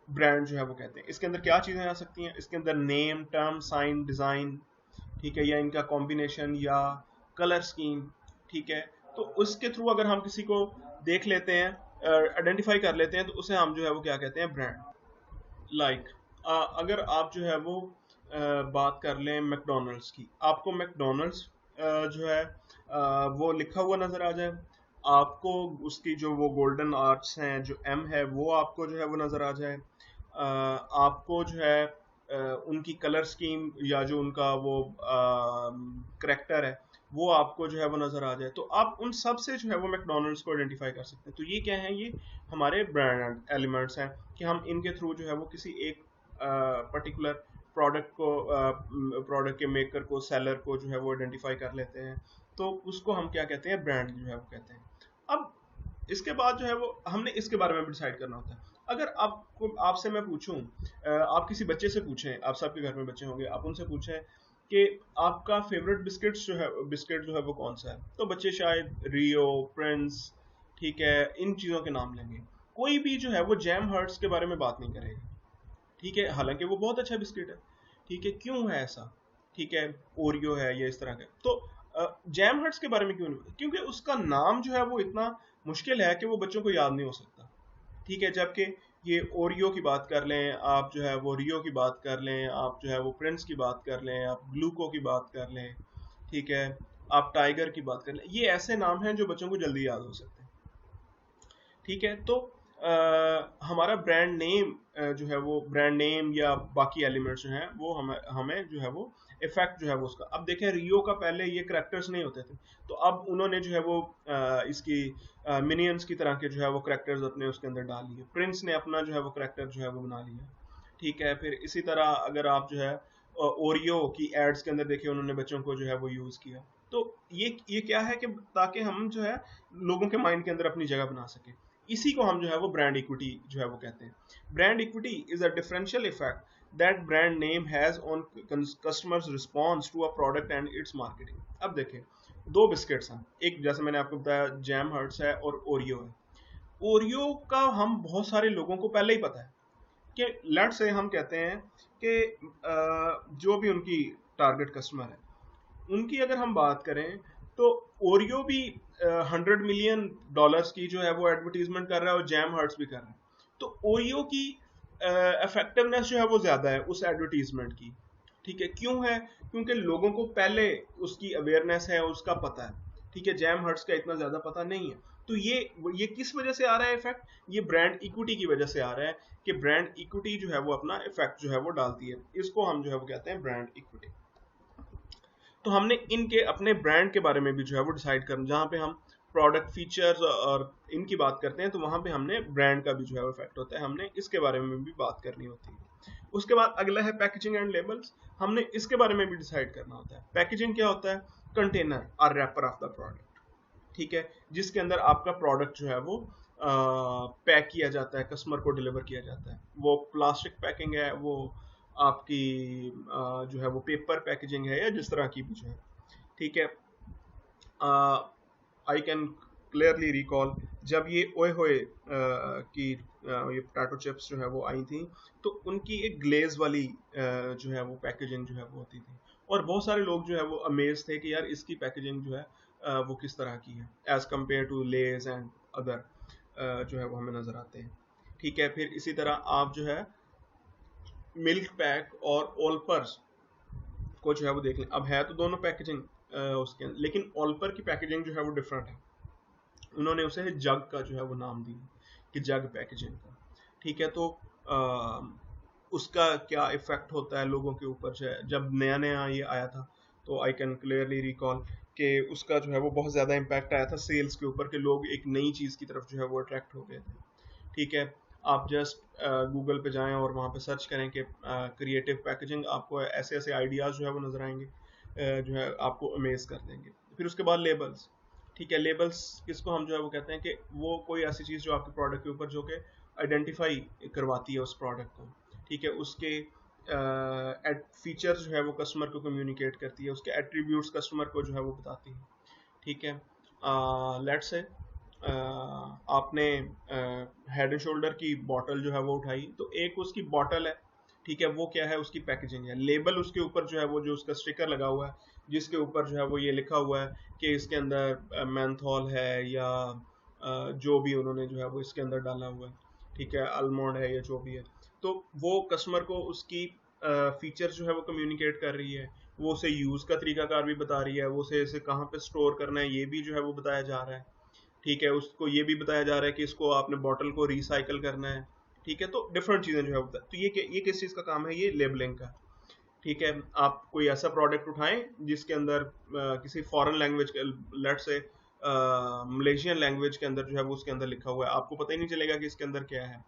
ब्रांड जो है वो कहते हैं। इसके अंदर क्या चीज़ें आ सकती हैं? इसके अंदर नेम, टर्म, साइन, डिज़ाइन, ठीक है, या इनका कॉम्बिनेशन या कलर स्कीम। ठीक है, तो उसके थ्रू अगर हम किसी को देख लेते हैं, आइडेंटिफाई कर लेते हैं, तो उसे हम जो है वो क्या कहते हैं? ब्रांड। लाइक अगर आप जो है वो बात कर लें मैकडोनल्ड्स की, आपको मैकडोनल्ड्स जो है वो लिखा हुआ नज़र आ जाए, आपको उसकी जो वो गोल्डन आर्च हैं, जो एम है, वो आपको जो है वो नज़र आ जाए, आपको जो है उनकी कलर स्कीम या जो उनका वो करेक्टर है वो आपको जो है वो नज़र आ जाए, तो आप उन सब से जो है वो मैकडोनल्ड्स को आइडेंटिफाई कर सकते हैं। तो ये क्या है? ये हमारे ब्रांड एलिमेंट्स हैं कि हम इनके थ्रू जो है वो किसी एक पर्टिकुलर प्रोडक्ट को, प्रोडक्ट के मेकर को, सेलर को जो है वो आइडेंटिफाई कर लेते हैं। तो उसको हम क्या कहते हैं? ब्रांड जो है वो कहते हैं। अब इसके बाद जो है वो हमने इसके बारे में भी डिसाइड करना होता है। अगर आपसे मैं पूछूं, आप किसी बच्चे से पूछें, आप सबके घर में बच्चे होंगे, आप उनसे पूछें कि आपका फेवरेट बिस्किट जो है वो कौन सा है, तो बच्चे शायद रियो, प्रिंस, ठीक है, इन चीज़ों के नाम लेंगे। कोई भी जो है वो जैम हर्ट्स के बारे में बात नहीं करेगा। ठीक है, हालांकि वो बहुत अच्छा बिस्किट है। ठीक है, क्यों है ऐसा? ठीक है, ओरियो है या इस तरह का। तो जैम हर्ट्स के बारे में क्यों नहीं? क्योंकि उसका नाम जो है वो इतना मुश्किल है कि वो बच्चों को याद नहीं हो सकता। ठीक है, जबकि ये ओरियो की बात कर लें, आप जो है वो रियो की बात कर लें, आप जो है वो प्रिंस की बात कर लें, आप ग्लूको की बात कर लें, ठीक है, आप टाइगर की बात कर लें, ये ऐसे नाम हैं जो बच्चों को जल्दी याद हो सकते हैं। ठीक है, तो हमारा ब्रांड नेम जो है वो ब्रांड नेम या बाकी एलिमेंट्स जो हैं वो हमें हमें जो है वो इफेक्ट जो है वो उसका। अब देखें, रियो का पहले ये करेक्टर्स नहीं होते थे, तो अब उन्होंने जो है वो इसकी मिनियंस की तरह के जो है वो करेक्टर्स अपने उसके अंदर डाल लिए। प्रिंस ने अपना जो है वो करेक्टर जो है वो बना लिया। ठीक है, फिर इसी तरह अगर आप जो है ओरियो की एड्स के अंदर देखिए, उन्होंने बच्चों को जो है वो यूज़ किया। तो ये क्या है कि ताकि हम जो है लोगों के माइंड के अंदर अपनी जगह बना सके। इसी को हम जो है वो ब्रांड इक्विटी जो है वो कहते हैं। Brand equity is a differential effect that brand name has on customers response to a product and its marketing. अब देखें, दो बिस्किट्स हैं, एक जैसे मैंने आपको बताया जैम हर्ट्स है और ओरियो है। ओरियो का हम बहुत सारे लोगों को पहले ही पता है कि लेट से हम कहते हैं कि जो भी उनकी टारगेट कस्टमर है, उनकी अगर हम बात करें, तो ओरियो भी 100 मिलियन डॉलर्स की जो है वो एडवर्टीजमेंट कर रहा है और जैम हर्ट्स भी कर रहा है। तो ओरियो की इफेक्टिवनेस जो है वो ज़्यादा है उस एडवर्टीजमेंट की। ठीक है, क्यों है? क्योंकि लोगों को पहले उसकी अवेयरनेस है, उसका पता है। ठीक है, जैम हर्ट्स का इतना ज़्यादा पता नहीं है। तो ये किस वजह से आ रहा है इफेक्ट? ये ब्रांड इक्विटी की वजह से आ रहा है कि ब्रांड इक्विटी जो है वो अपना इफेक्ट जो है वो डालती है। इसको हम जो है वो कहते हैं ब्रांड इक्विटी। तो हमने इनके अपने ब्रांड के बारे में भी जो है वो डिसाइड करना, जहाँ पे हम प्रोडक्ट फीचर्स और इनकी बात करते हैं, तो वहाँ पे हमने ब्रांड का भी जो है वो इफेक्ट होता है, हमने इसके बारे में भी बात करनी होती है। उसके बाद अगला है पैकेजिंग एंड लेबल्स। हमने इसके बारे में भी डिसाइड करना होता है। पैकेजिंग क्या होता है? कंटेनर और रैपर ऑफ द प्रोडक्ट। ठीक है, जिसके अंदर आपका प्रोडक्ट जो है वो पैक किया जाता है, कस्टमर को डिलीवर किया जाता है। वो प्लास्टिक पैकिंग है, वो आपकी जो है वो पेपर पैकेजिंग है, या जिस तरह की भी जो है। ठीक है, आई कैन क्लियरली रिकॉल जब ये ओए होए की ये पोटैटो चिप्स जो है वो आई थी, तो उनकी एक ग्लेज वाली जो है वो पैकेजिंग जो है वो होती थी, और बहुत सारे लोग जो है वो अमेज थे कि यार इसकी पैकेजिंग जो है वो किस तरह की है as compare to Lay's and other जो है वो हमें नजर आते हैं। ठीक है, फिर इसी तरह आप जो है मिल्क पैक और ओलपर्स को जो है वो देख लें। अब है तो दोनों पैकेजिंग उसके, लेकिन ओलपर की पैकेजिंग जो है वो डिफरेंट है। उन्होंने उसे जग का जो है वो नाम दिया कि जग पैकेजिंग का। ठीक है, तो उसका क्या इफेक्ट होता है लोगों के ऊपर जो है, जब नया नया ये आया था तो आई कैन क्लियरली रिकॉल कि उसका जो है वो बहुत ज़्यादा इम्पैक्ट आया था सेल्स के ऊपर, कि लोग एक नई चीज़ की तरफ जो है वो अट्रैक्ट हो गए थे। ठीक है, आप जस्ट गूगल पे जाएं और वहाँ पे सर्च करें कि क्रिएटिव पैकेजिंग, आपको ऐसे ऐसे आइडियाज़ जो है वो नज़र आएंगे जो है आपको अमेज कर देंगे। फिर उसके बाद लेबल्स। ठीक है, लेबल्स किसको हम जो है वो कहते हैं कि वो कोई ऐसी चीज़ जो आपके प्रोडक्ट के ऊपर जो कि आइडेंटिफाई करवाती है उस प्रोडक्ट को। ठीक है, उसके फीचर्स जो है वो कस्टमर को कम्युनिकेट करती है, उसके एट्रीब्यूट्स कस्टमर को जो है वो बताती है। ठीक है, लेट्स से आपने हेड एंड शोल्डर की बॉटल जो है वो उठाई, तो एक उसकी बॉटल है, ठीक है, वो क्या है, उसकी पैकेजिंग है। लेबल उसके ऊपर जो है वो जो उसका स्टिकर लगा हुआ है, जिसके ऊपर जो है वो ये लिखा हुआ है कि इसके अंदर मेंथोल है या जो भी उन्होंने जो है वो इसके अंदर डाला हुआ है, ठीक है, आलमंड है या जो भी है, तो वो कस्टमर को उसकी फीचर्स जो है वो कम्युनिकेट कर रही है, वो उसे यूज़ का तरीकाकार भी बता रही है, वो उसे इसे कहाँ पे स्टोर करना है ये भी जो है वो बताया जा रहा है। ठीक है, उसको ये भी बताया जा रहा है कि इसको आपने बॉटल को रिसाइकल करना है। ठीक है, तो डिफरेंट चीज़ें जो है होता है, तो ये किस चीज़ का काम है, ये लेबलिंग का। ठीक है, आप कोई ऐसा प्रोडक्ट उठाएं जिसके अंदर किसी फॉरेन लैंग्वेज के, लेट से मलेशियन लैंग्वेज के अंदर जो है वो उसके अंदर लिखा हुआ है, आपको पता ही नहीं चलेगा कि इसके अंदर क्या है।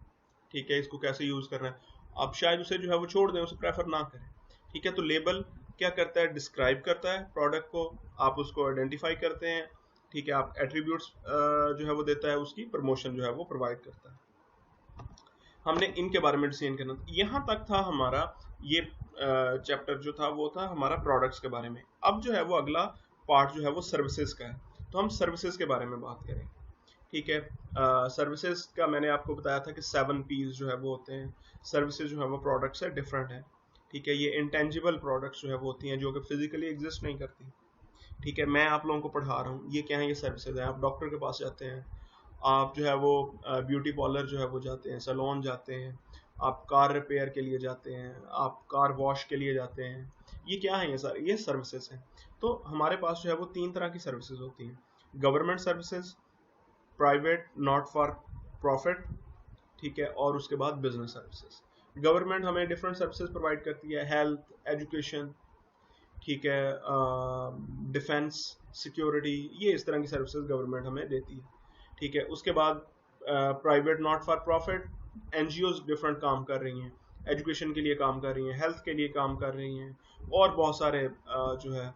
ठीक है, इसको कैसे यूज़ करना है, आप शायद उसे जो है वो छोड़ दें, उसे प्रेफर ना करें। ठीक है, तो लेबल क्या करता है, डिस्क्राइब करता है प्रोडक्ट को, आप उसको आइडेंटिफाई करते हैं। ठीक है, आप एट्रीब्यूट्स जो है वो देता है, उसकी प्रमोशन जो है वो प्रोवाइड करता है। हमने इनके बारे में डिसीजन करना था। यहाँ तक था हमारा ये चैप्टर जो था वो था हमारा प्रोडक्ट्स के बारे में। अब जो है वो अगला पार्ट जो है वो सर्विसेज का है, तो हम सर्विसेज के बारे में बात करें। ठीक है, सर्विसेज का मैंने आपको बताया था कि 7 P's जो है वो होते हैं। सर्विसेज जो है वो प्रोडक्ट से डिफरेंट है। ठीक है, ये इंटेंजिबल प्रोडक्ट्स जो है वो होती हैं जो कि फिजिकली एग्जिस्ट नहीं करती। ठीक है, मैं आप लोगों को पढ़ा रहा हूँ, ये क्या है, ये सर्विसेज है। आप डॉक्टर के पास जाते हैं, आप जो है वो ब्यूटी पार्लर जो है वो जाते हैं, सैलून जाते हैं, आप कार रिपेयर के लिए जाते हैं, आप कार वॉश के लिए जाते हैं, ये क्या है, ये सर ये सर्विसेज हैं। तो हमारे पास जो है वो 3 तरह की सर्विसेज होती हैं, government services, private not for profit, ठीक है, और उसके बाद बिजनेस सर्विसेज। गवर्नमेंट हमें डिफरेंट सर्विसेज प्रोवाइड करती है, हेल्थ, एजुकेशन, ठीक है, डिफेंस, सिक्योरिटी, ये इस तरह की सर्विसेज गवर्नमेंट हमें देती है। ठीक है, उसके बाद private not for profit NGOs different काम कर रही हैं, एजुकेशन के लिए काम कर रही हैं, हेल्थ के लिए काम कर रही हैं, और बहुत सारे जो है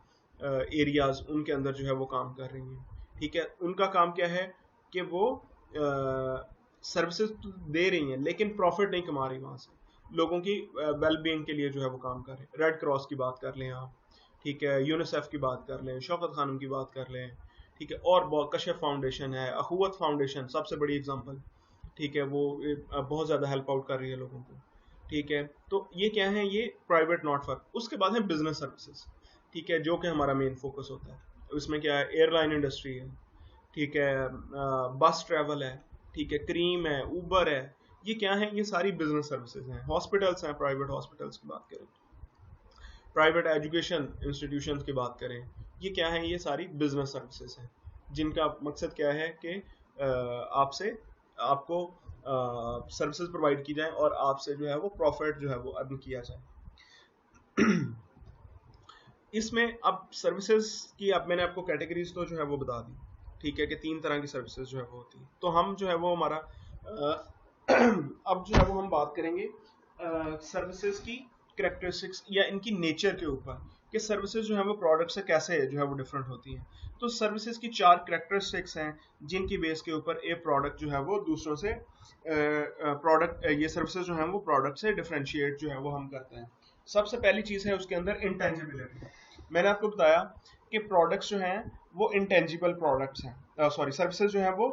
एरियाज उनके अंदर जो है वो काम कर रही हैं। ठीक है, उनका काम क्या है कि वो सर्विसेज तो दे रही हैं लेकिन प्रॉफिट नहीं कमा रही वहाँ से, लोगों की वेल बीइंग के लिए जो है वो काम कर रहे हैं। रेड क्रॉस की बात कर लें आप, ठीक है, यूनिसेफ की बात कर लें, शौकत खानम की बात कर लें, ठीक है, और कशफ फाउंडेशन है, अखुवत फाउंडेशन सबसे बड़ी एग्जांपल, ठीक है, वो बहुत ज़्यादा हेल्प आउट कर रही है लोगों को। ठीक है, तो ये क्या है, ये प्राइवेट नॉट फॉर। उसके बाद है बिजनेस सर्विसेज, ठीक है, जो कि हमारा मेन फोकस होता है। उसमें क्या है, एयरलाइन इंडस्ट्री है, ठीक है, बस ट्रैवल है, ठीक है, क्रीम है, ऊबर है, ये क्या है, ये सारी बिजनेस सर्विसेज हैं। हॉस्पिटल्स हैं, प्राइवेट हॉस्पिटल्स की बात करें, प्राइवेट एजुकेशन इंस्टीट्यूशंस की बात करें, ये क्या है, ये सारी बिजनेस सर्विसेज हैं, जिनका मकसद क्या है कि आपसे आपको सर्विसेज प्रोवाइड की जाए और आपसे जो है वो प्रॉफिट जो है वो अर्न किया जाए। इसमें अब सर्विसेज की अब मैंने आपको कैटेगरीज तो जो है वो बता दी, ठीक है, कि 3 तरह की सर्विसेज जो है वो होती है। तो हम जो है वो हमारा अब जो है वो हम बात करेंगे सर्विसेज की करेक्टरिस्टिक्स या इनकी नेचर के ऊपर, कि सर्विसेज जो है वो प्रोडक्ट से कैसे जो है वो डिफरेंट होती हैं। तो सर्विसेज की 4 करेक्टरिस्टिक्स हैं जिनकी बेस के ऊपर एक प्रोडक्ट जो है वो दूसरों से प्रोडक्ट ये सर्विसेज जो है वो प्रोडक्ट से डिफरेंशिएट जो है वो हम करते हैं। सबसे पहली चीज़ है उसके अंदर इंटेंजिबिलिटी। मैंने आपको बताया कि प्रोडक्ट्स जो हैं वो इंटेंजिबल प्रोडक्ट्स हैं, सॉरी सर्विसेज जो है वो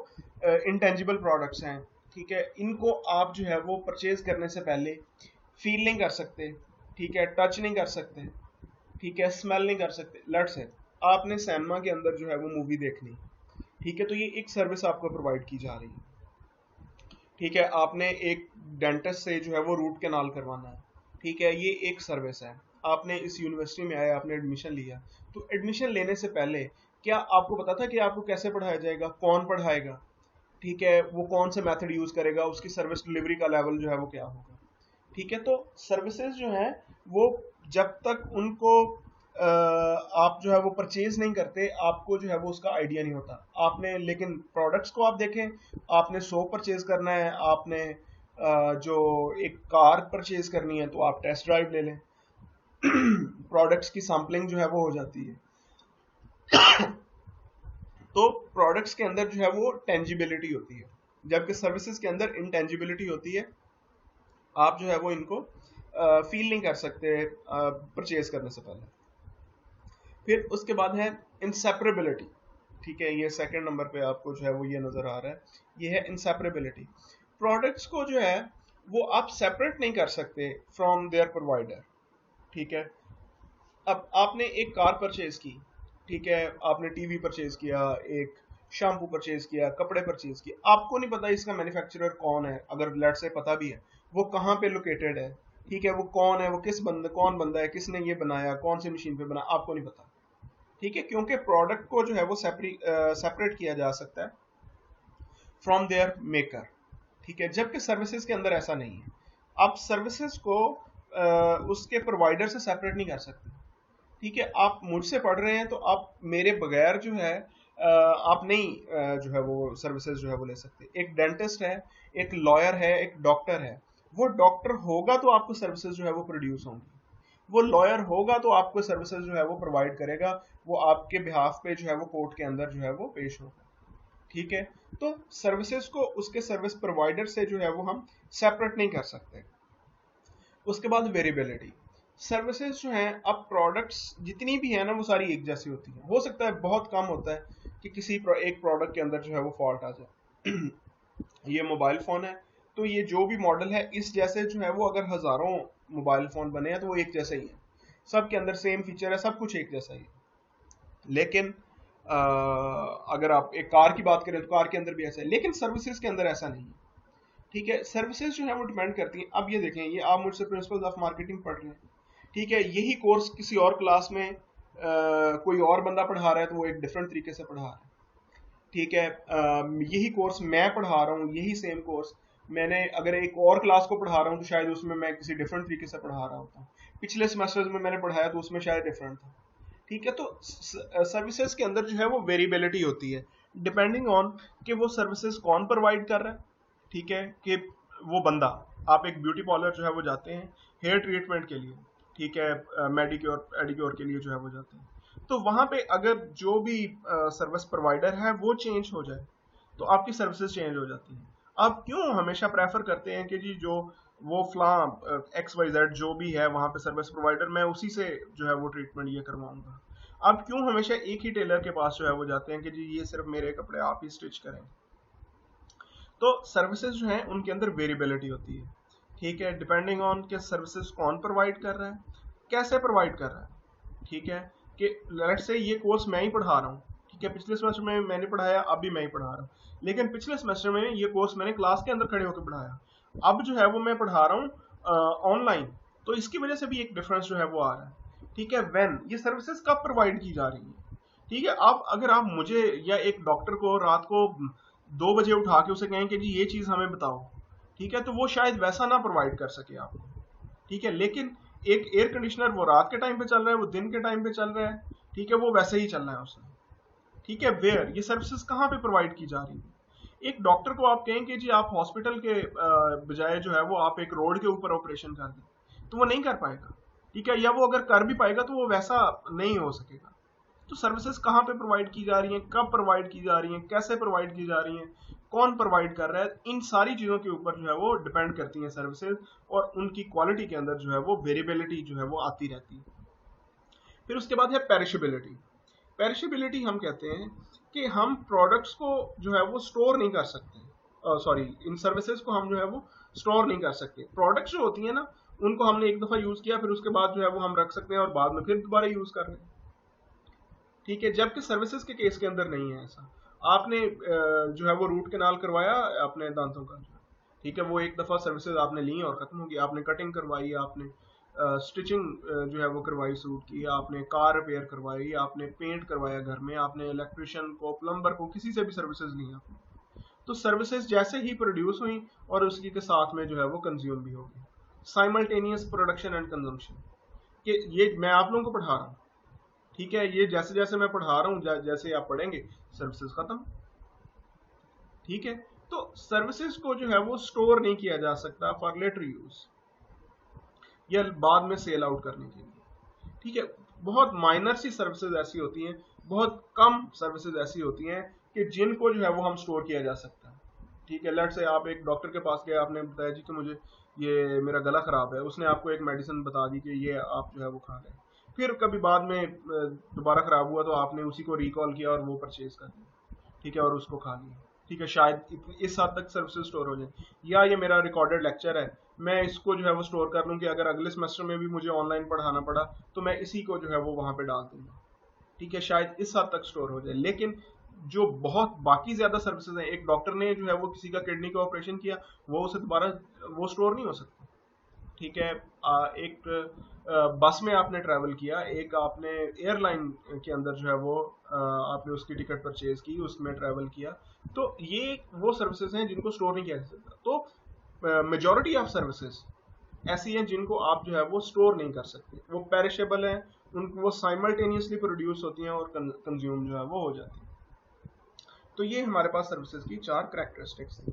इंटेंजिबल प्रोडक्ट्स हैं, ठीक है। इनको आप जो है वो परचेज करने से पहले फील नहीं कर सकते, ठीक है, टच नहीं कर सकते, ठीक है, स्मेल नहीं कर सकते। लेट्स से आपने सिनेमा के अंदर जो है वो मूवी देखनी, ठीक है, तो ये एक सर्विस आपको प्रोवाइड की जा रही है, ठीक है। आपने एक डेंटिस्ट से जो है वो रूट कैनाल करवाना है, ठीक है, ये एक सर्विस है। आपने इस यूनिवर्सिटी में आए, आपने एडमिशन लिया, तो एडमिशन लेने से पहले क्या आपको पता था कि आपको कैसे पढ़ाया जाएगा, कौन पढ़ाएगा, ठीक है, वो कौन से मेथड यूज करेगा, उसकी सर्विस डिलीवरी का लेवल जो है वो क्या होगा, ठीक है। तो सर्विसेज जो है वो जब तक उनको आप जो है वो परचेज नहीं करते, आपको जो है वो उसका आइडिया नहीं होता। आपने लेकिन प्रोडक्ट्स को आप देखें, आपने सोप परचेज करना है, आपने जो एक कार परचेज करनी है, तो आप टेस्ट ड्राइव ले लें। प्रोडक्ट्स की सैम्पलिंग जो है वो हो जाती है। तो प्रोडक्ट्स के अंदर जो है वो टेंजिबिलिटी होती है, जबकि सर्विसेज के अंदर इंटेंजिबिलिटी होती है। आप जो है वो इनको फील नहीं कर सकते परचेज करने से पहले। फिर उसके बाद है इंसेपरेबिलिटी, ठीक है, ये सेकंड नंबर पे आपको जो है वो ये नजर आ रहा है, ये है इंसेपरेबिलिटी। प्रोडक्ट्स को जो है वो आप सेपरेट नहीं कर सकते फ्रॉम देयर प्रोवाइडर, ठीक है। अब आपने एक कार परचेज की, ठीक है, आपने टीवी परचेज किया, एक शैम्पू परचेज किया, कपड़े परचेज किए, आपको नहीं पता इसका मैन्युफैक्चरर कौन है, अगर लेट से पता भी है वो कहाँ पे लोकेटेड है, ठीक है, वो कौन है, वो कौन बंदा है, किसने ये बनाया, कौन सी मशीन पे बना, आपको नहीं पता, ठीक है, क्योंकि प्रोडक्ट को जो है वो सेपरेट किया जा सकता है फ्रॉम देयर मेकर, ठीक है, जबकि सर्विसेज के अंदर ऐसा नहीं है। आप सर्विसेज को उसके प्रोवाइडर से सेपरेट नहीं कर सकते, ठीक है। आप मुझसे पढ़ रहे हैं तो आप मेरे बगैर जो है आप नहीं जो है वो सर्विसेज जो है वो ले सकते। एक डेंटिस्ट है, एक लॉयर है, एक डॉक्टर है, वो डॉक्टर होगा तो आपको सर्विसेज जो है वो प्रोड्यूस होंगी, वो लॉयर होगा तो आपको सर्विसेज जो है वो प्रोवाइड करेगा, वो आपके बिहाफ पे जो है वो कोर्ट के अंदर जो है वो पेश होगा, ठीक है। तो सर्विसेज को उसके सर्विस प्रोवाइडर से जो है वो हम सेपरेट नहीं कर सकते। उसके बाद वेरिएबिलिटी, सर्विसेज जो हैं, अब प्रोडक्ट्स जितनी भी है ना वो सारी एक जैसी होती हैं। हो सकता है बहुत कम होता है कि एक प्रोडक्ट के अंदर जो है वो फॉल्ट आ जाए। ये मोबाइल फोन है, तो ये जो भी मॉडल है इस जैसे जो है वो अगर हजारों मोबाइल फोन बने हैं तो वो एक जैसे ही है, सबके अंदर सेम फीचर है, सब कुछ एक जैसा ही है। लेकिन अगर आप एक कार की बात करें तो कार के अंदर भी ऐसा है, लेकिन सर्विसेज के अंदर ऐसा नहीं है, ठीक है। सर्विसेज जो है वो डिपेंड करती हैं। अब ये देखें, ये आप मुझसे प्रिंसिपल्स ऑफ मार्केटिंग पढ़ रहे हैं, ठीक है, यही कोर्स किसी और क्लास में कोई और बंदा पढ़ा रहा है तो वो एक डिफरेंट तरीके से पढ़ा रहा है, ठीक है। यही कोर्स मैं पढ़ा रहा हूँ, यही सेम कोर्स मैंने अगर एक और क्लास को पढ़ा रहा हूँ तो शायद उसमें मैं किसी डिफरेंट तरीके से पढ़ा रहा होता हूँ। पिछले सेमेस्टर्स में मैंने पढ़ाया तो उसमें शायद डिफरेंट था, ठीक है। तो सर्विसेज के अंदर जो है वो वेरिएबिलिटी होती है डिपेंडिंग ऑन कि वो सर्विसेज कौन प्रोवाइड कर रहा है, ठीक है, कि वो बंदा, आप एक ब्यूटी पार्लर जो है वो जाते हैं हेयर ट्रीटमेंट के लिए, ठीक है, मेडिक्योर एडिक्योर के लिए जो है वो जाते हैं, तो वहां पे अगर जो भी सर्विस प्रोवाइडर है वो चेंज हो जाए तो आपकी सर्विसेज चेंज हो जाती हैं। आप क्यों हमेशा प्रेफर करते हैं कि जी जो वो फला XYZ जो भी है वहां पे सर्विस प्रोवाइडर, मैं उसी से जो है वो ट्रीटमेंट ये करवाऊंगा। आप क्यों हमेशा एक ही टेलर के पास जो है वो जाते हैं कि जी ये सिर्फ मेरे कपड़े आप ही स्टिच करें। तो सर्विसेज जो है उनके अंदर वेरिएबिलिटी होती है, ठीक है, डिपेंडिंग ऑन कि सर्विसेज कौन प्रोवाइड कर रहा है, कैसे प्रोवाइड कर रहा है, ठीक है। कि लेट्स से ये कोर्स मैं ही पढ़ा रहा हूँ, ठीक है, पिछले सेमेस्टर में मैंने पढ़ाया, अब भी मैं ही पढ़ा रहा हूँ, लेकिन पिछले सेमेस्टर में ये कोर्स मैंने क्लास के अंदर खड़े होकर पढ़ाया, अब जो है वो मैं पढ़ा रहा हूँ ऑनलाइन, तो इसकी वजह से भी एक डिफरेंस जो है वो आ रहा है, ठीक है। व्हेन ये सर्विसेज कब प्रोवाइड की जा रही है, ठीक है। आप अगर आप मुझे या एक डॉक्टर को रात को 2 बजे उठा के उसे कहें कि जी ये चीज हमें बताओ, ठीक है, तो वो शायद वैसा ना प्रोवाइड कर सके आपको, ठीक है। लेकिन एक एयर कंडीशनर वो रात के टाइम पे चल रहा है, वो दिन के टाइम पे चल रहा है, ठीक है, वो वैसे ही चलना है उसमें, ठीक है। वेयर ये सर्विसेज कहाँ पे प्रोवाइड की जा रही है। एक डॉक्टर को आप कहें कि जी आप हॉस्पिटल के बजाय जो है वो आप एक रोड के ऊपर ऑपरेशन कर दें, तो वो नहीं कर पाएगा, ठीक है, या वो अगर कर भी पाएगा तो वो वैसा नहीं हो सकेगा। तो सर्विसेज कहाँ पे प्रोवाइड की जा रही हैं, कब प्रोवाइड की जा रही हैं, कैसे प्रोवाइड की जा रही हैं, कौन प्रोवाइड कर रहा है, इन सारी चीजों के ऊपर जो है वो डिपेंड करती हैं सर्विसेज, और उनकी क्वालिटी के अंदर जो है वो वेरिएबिलिटी जो है वो आती रहती है। फिर उसके बाद है पेरिशेबिलिटी। पेरिशेबिलिटी हम कहते हैं कि हम प्रोडक्ट्स को जो है वो स्टोर नहीं कर सकते, सॉरी, इन सर्विसेज को हम जो है वो स्टोर नहीं कर सकते। प्रोडक्ट्स जो होती है ना, उनको हमने एक दफा यूज किया, फिर उसके बाद जो है वो हम रख सकते हैं और बाद में फिर दोबारा यूज कर रहे हैं, ठीक है। जबकि सर्विसेज के केस के अंदर नहीं है ऐसा। आपने जो है वो रूट कैनाल करवाया अपने दांतों का, ठीक है, वो एक दफा सर्विसेज आपने ली और खत्म हो गई। आपने कटिंग करवाई, आपने स्टिचिंग जो है वो करवाई सूट की, आपने कार रिपेयर करवाई, आपने पेंट करवाया घर में, आपने इलेक्ट्रिशियन को, प्लम्बर को, किसी से भी सर्विसेज ली आपने, तो सर्विसेज जैसे ही प्रोड्यूस हुई और उसकी के साथ में जो है वो कंज्यूम भी होगी। साइमल्टेनियस प्रोडक्शन एंड कंजम्पशन, कि ये मैं आप लोगों को पढ़ा रहा हूँ, ठीक है, ये जैसे जैसे मैं पढ़ा रहा हूँ जैसे आप पढ़ेंगे सर्विसेज खत्म, ठीक है। तो सर्विसेज को जो है वो स्टोर नहीं किया जा सकता फॉर लेटर यूज या बाद में सेल आउट करने के लिए, ठीक है। बहुत माइनर सी सर्विसेज ऐसी होती हैं, बहुत कम सर्विसेज ऐसी होती हैं कि जिनको जो है वो हम स्टोर किया जा सकता है, ठीक है। लेट से आप एक डॉक्टर के पास गए, आपने बताया जी कि मुझे ये मेरा गला खराब है, उसने आपको एक मेडिसिन बता दी कि ये आप जो है वो खा लें, फिर कभी बाद में दोबारा खराब हुआ तो आपने उसी को रिकॉल किया और वो परचेज कर दिया, ठीक है, और उसको खा लिया, ठीक है। शायद इस हद तक सर्विसेज स्टोर हो जाए। या ये मेरा रिकॉर्डेड लेक्चर है, मैं इसको जो है वो स्टोर कर लूँ कि अगर अगले सेमेस्टर में भी मुझे ऑनलाइन पढ़ाना पड़ा तो मैं इसी को जो है वो वहां पे डाल दूंगा, ठीक है। शायद इस हद तक स्टोर हो जाए। लेकिन जो बहुत बाकी ज्यादा सर्विसेज हैं, एक डॉक्टर ने जो है वो किसी का किडनी का ऑपरेशन किया, वो उसे दोबारा वो स्टोर नहीं हो सकता, ठीक है। एक बस में आपने ट्रैवल किया, एक आपने एयरलाइन के अंदर जो है वो आपने उसकी टिकट परचेज की, उसमें ट्रैवल किया, तो ये वो सर्विसेज हैं जिनको स्टोर नहीं किया जा सकता। तो मेजॉरिटी ऑफ सर्विसेज ऐसी हैं जिनको आप जो है वो स्टोर नहीं कर सकते, वो पेरिशेबल हैं, उनको वो साइमल्टेनियसली प्रोड्यूस होती हैं और कंज्यूम जो है वो हो जाती है। तो ये हमारे पास सर्विसेज की 4 कैरेक्टरिस्टिक्स हैं।